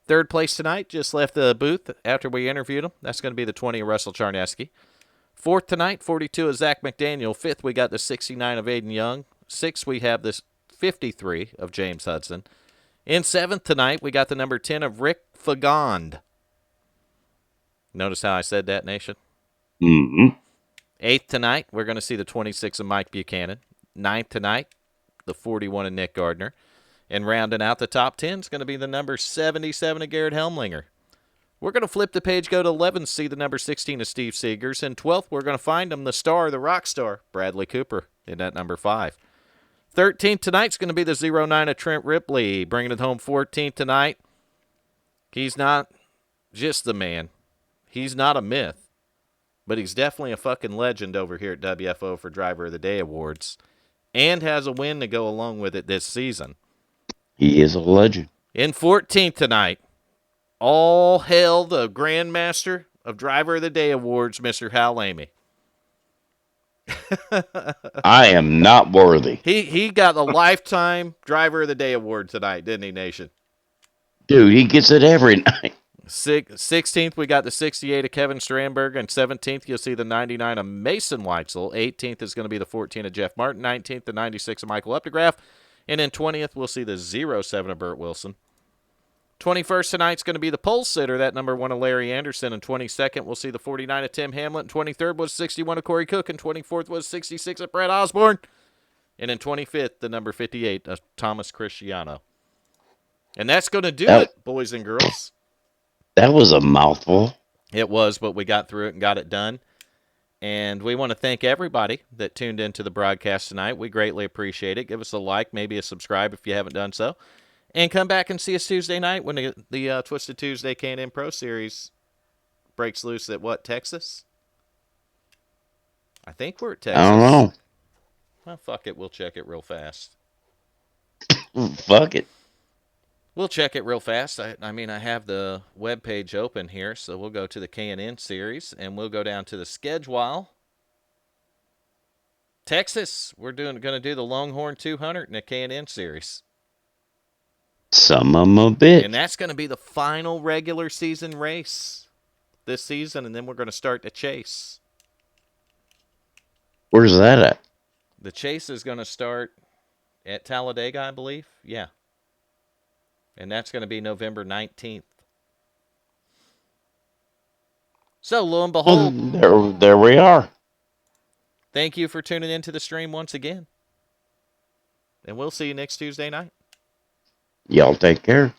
Third place tonight. Just left the booth after we interviewed him. That's going to be the 20 of Russell Charneski. Fourth tonight, 42 of Zach McDaniel. Fifth, we got the 69 of Aiden Young. Sixth, we have this 53 of James Hudson. In seventh tonight, we got the number 10 of Rick Fagond. Notice how I said that, Nation? Mm-hmm. Eighth tonight, we're going to see the 26 of Mike Buchanan. Ninth tonight, the 41 of Nick Gardner. And rounding out the top 10 is going to be the number 77 of Garrett Helmlinger. We're going to flip the page, go to 11, see the number 16 of Steve Seegers. And 12th, we're going to find him, the star, the rock star, Bradley Cooper, in that number 5. 13th tonight's going to be the 09 of Trent Ripley, bringing it home 14th tonight. He's not just the man. He's not a myth, but he's definitely a fucking legend over here at WFO for Driver of the Day Awards and has a win to go along with it this season. He is a legend. In 14th tonight, all hail the Grandmaster of Driver of the Day Awards, Mr. Hal Amy. I am not worthy. He got the Lifetime Driver of the Day Award tonight, didn't he, Nation? Dude, he gets it every night. 16th, we got the 68 of Kevin Strandberg. And 17th, you'll see the 99 of Mason Weitzel. 18th is going to be the 14 of Jeff Martin. 19th, the 96 of Michael Updegraff. And then 20th, we'll see the 07 of Burt Wilson. 21st tonight's going to be the pole sitter, that number 1 of Larry Anderson. And 22nd, we'll see the 49 of Tim Hamlet. And 23rd was 61 of Corey Cook. And 24th was 66 of Brett Osborne. And then 25th, the number 58 of Thomas Cristiano. And that's going to do it, boys and girls. That was a mouthful. It was, but we got through it and got it done. And we want to thank everybody that tuned into the broadcast tonight. We greatly appreciate it. Give us a like, maybe a subscribe if you haven't done so. And come back and see us Tuesday night when the Twisted Tuesday Can-Am Pro Series breaks loose at what, Texas? I think we're at Texas. I don't know. Well, fuck it. We'll check it real fast. Fuck it. We'll check it real fast. I have the webpage open here, so we'll go to the K&N series, and we'll go down to the schedule. Texas, we're going to do the Longhorn 200 in the K&N series. Some of them a bit. And that's going to be the final regular season race this season, and then we're going to start the chase. Where's that at? The chase is going to start at Talladega, I believe. Yeah. And that's going to be November 19th. So, lo and behold. There we are. Thank you for tuning into the stream once again. And we'll see you next Tuesday night. Y'all take care.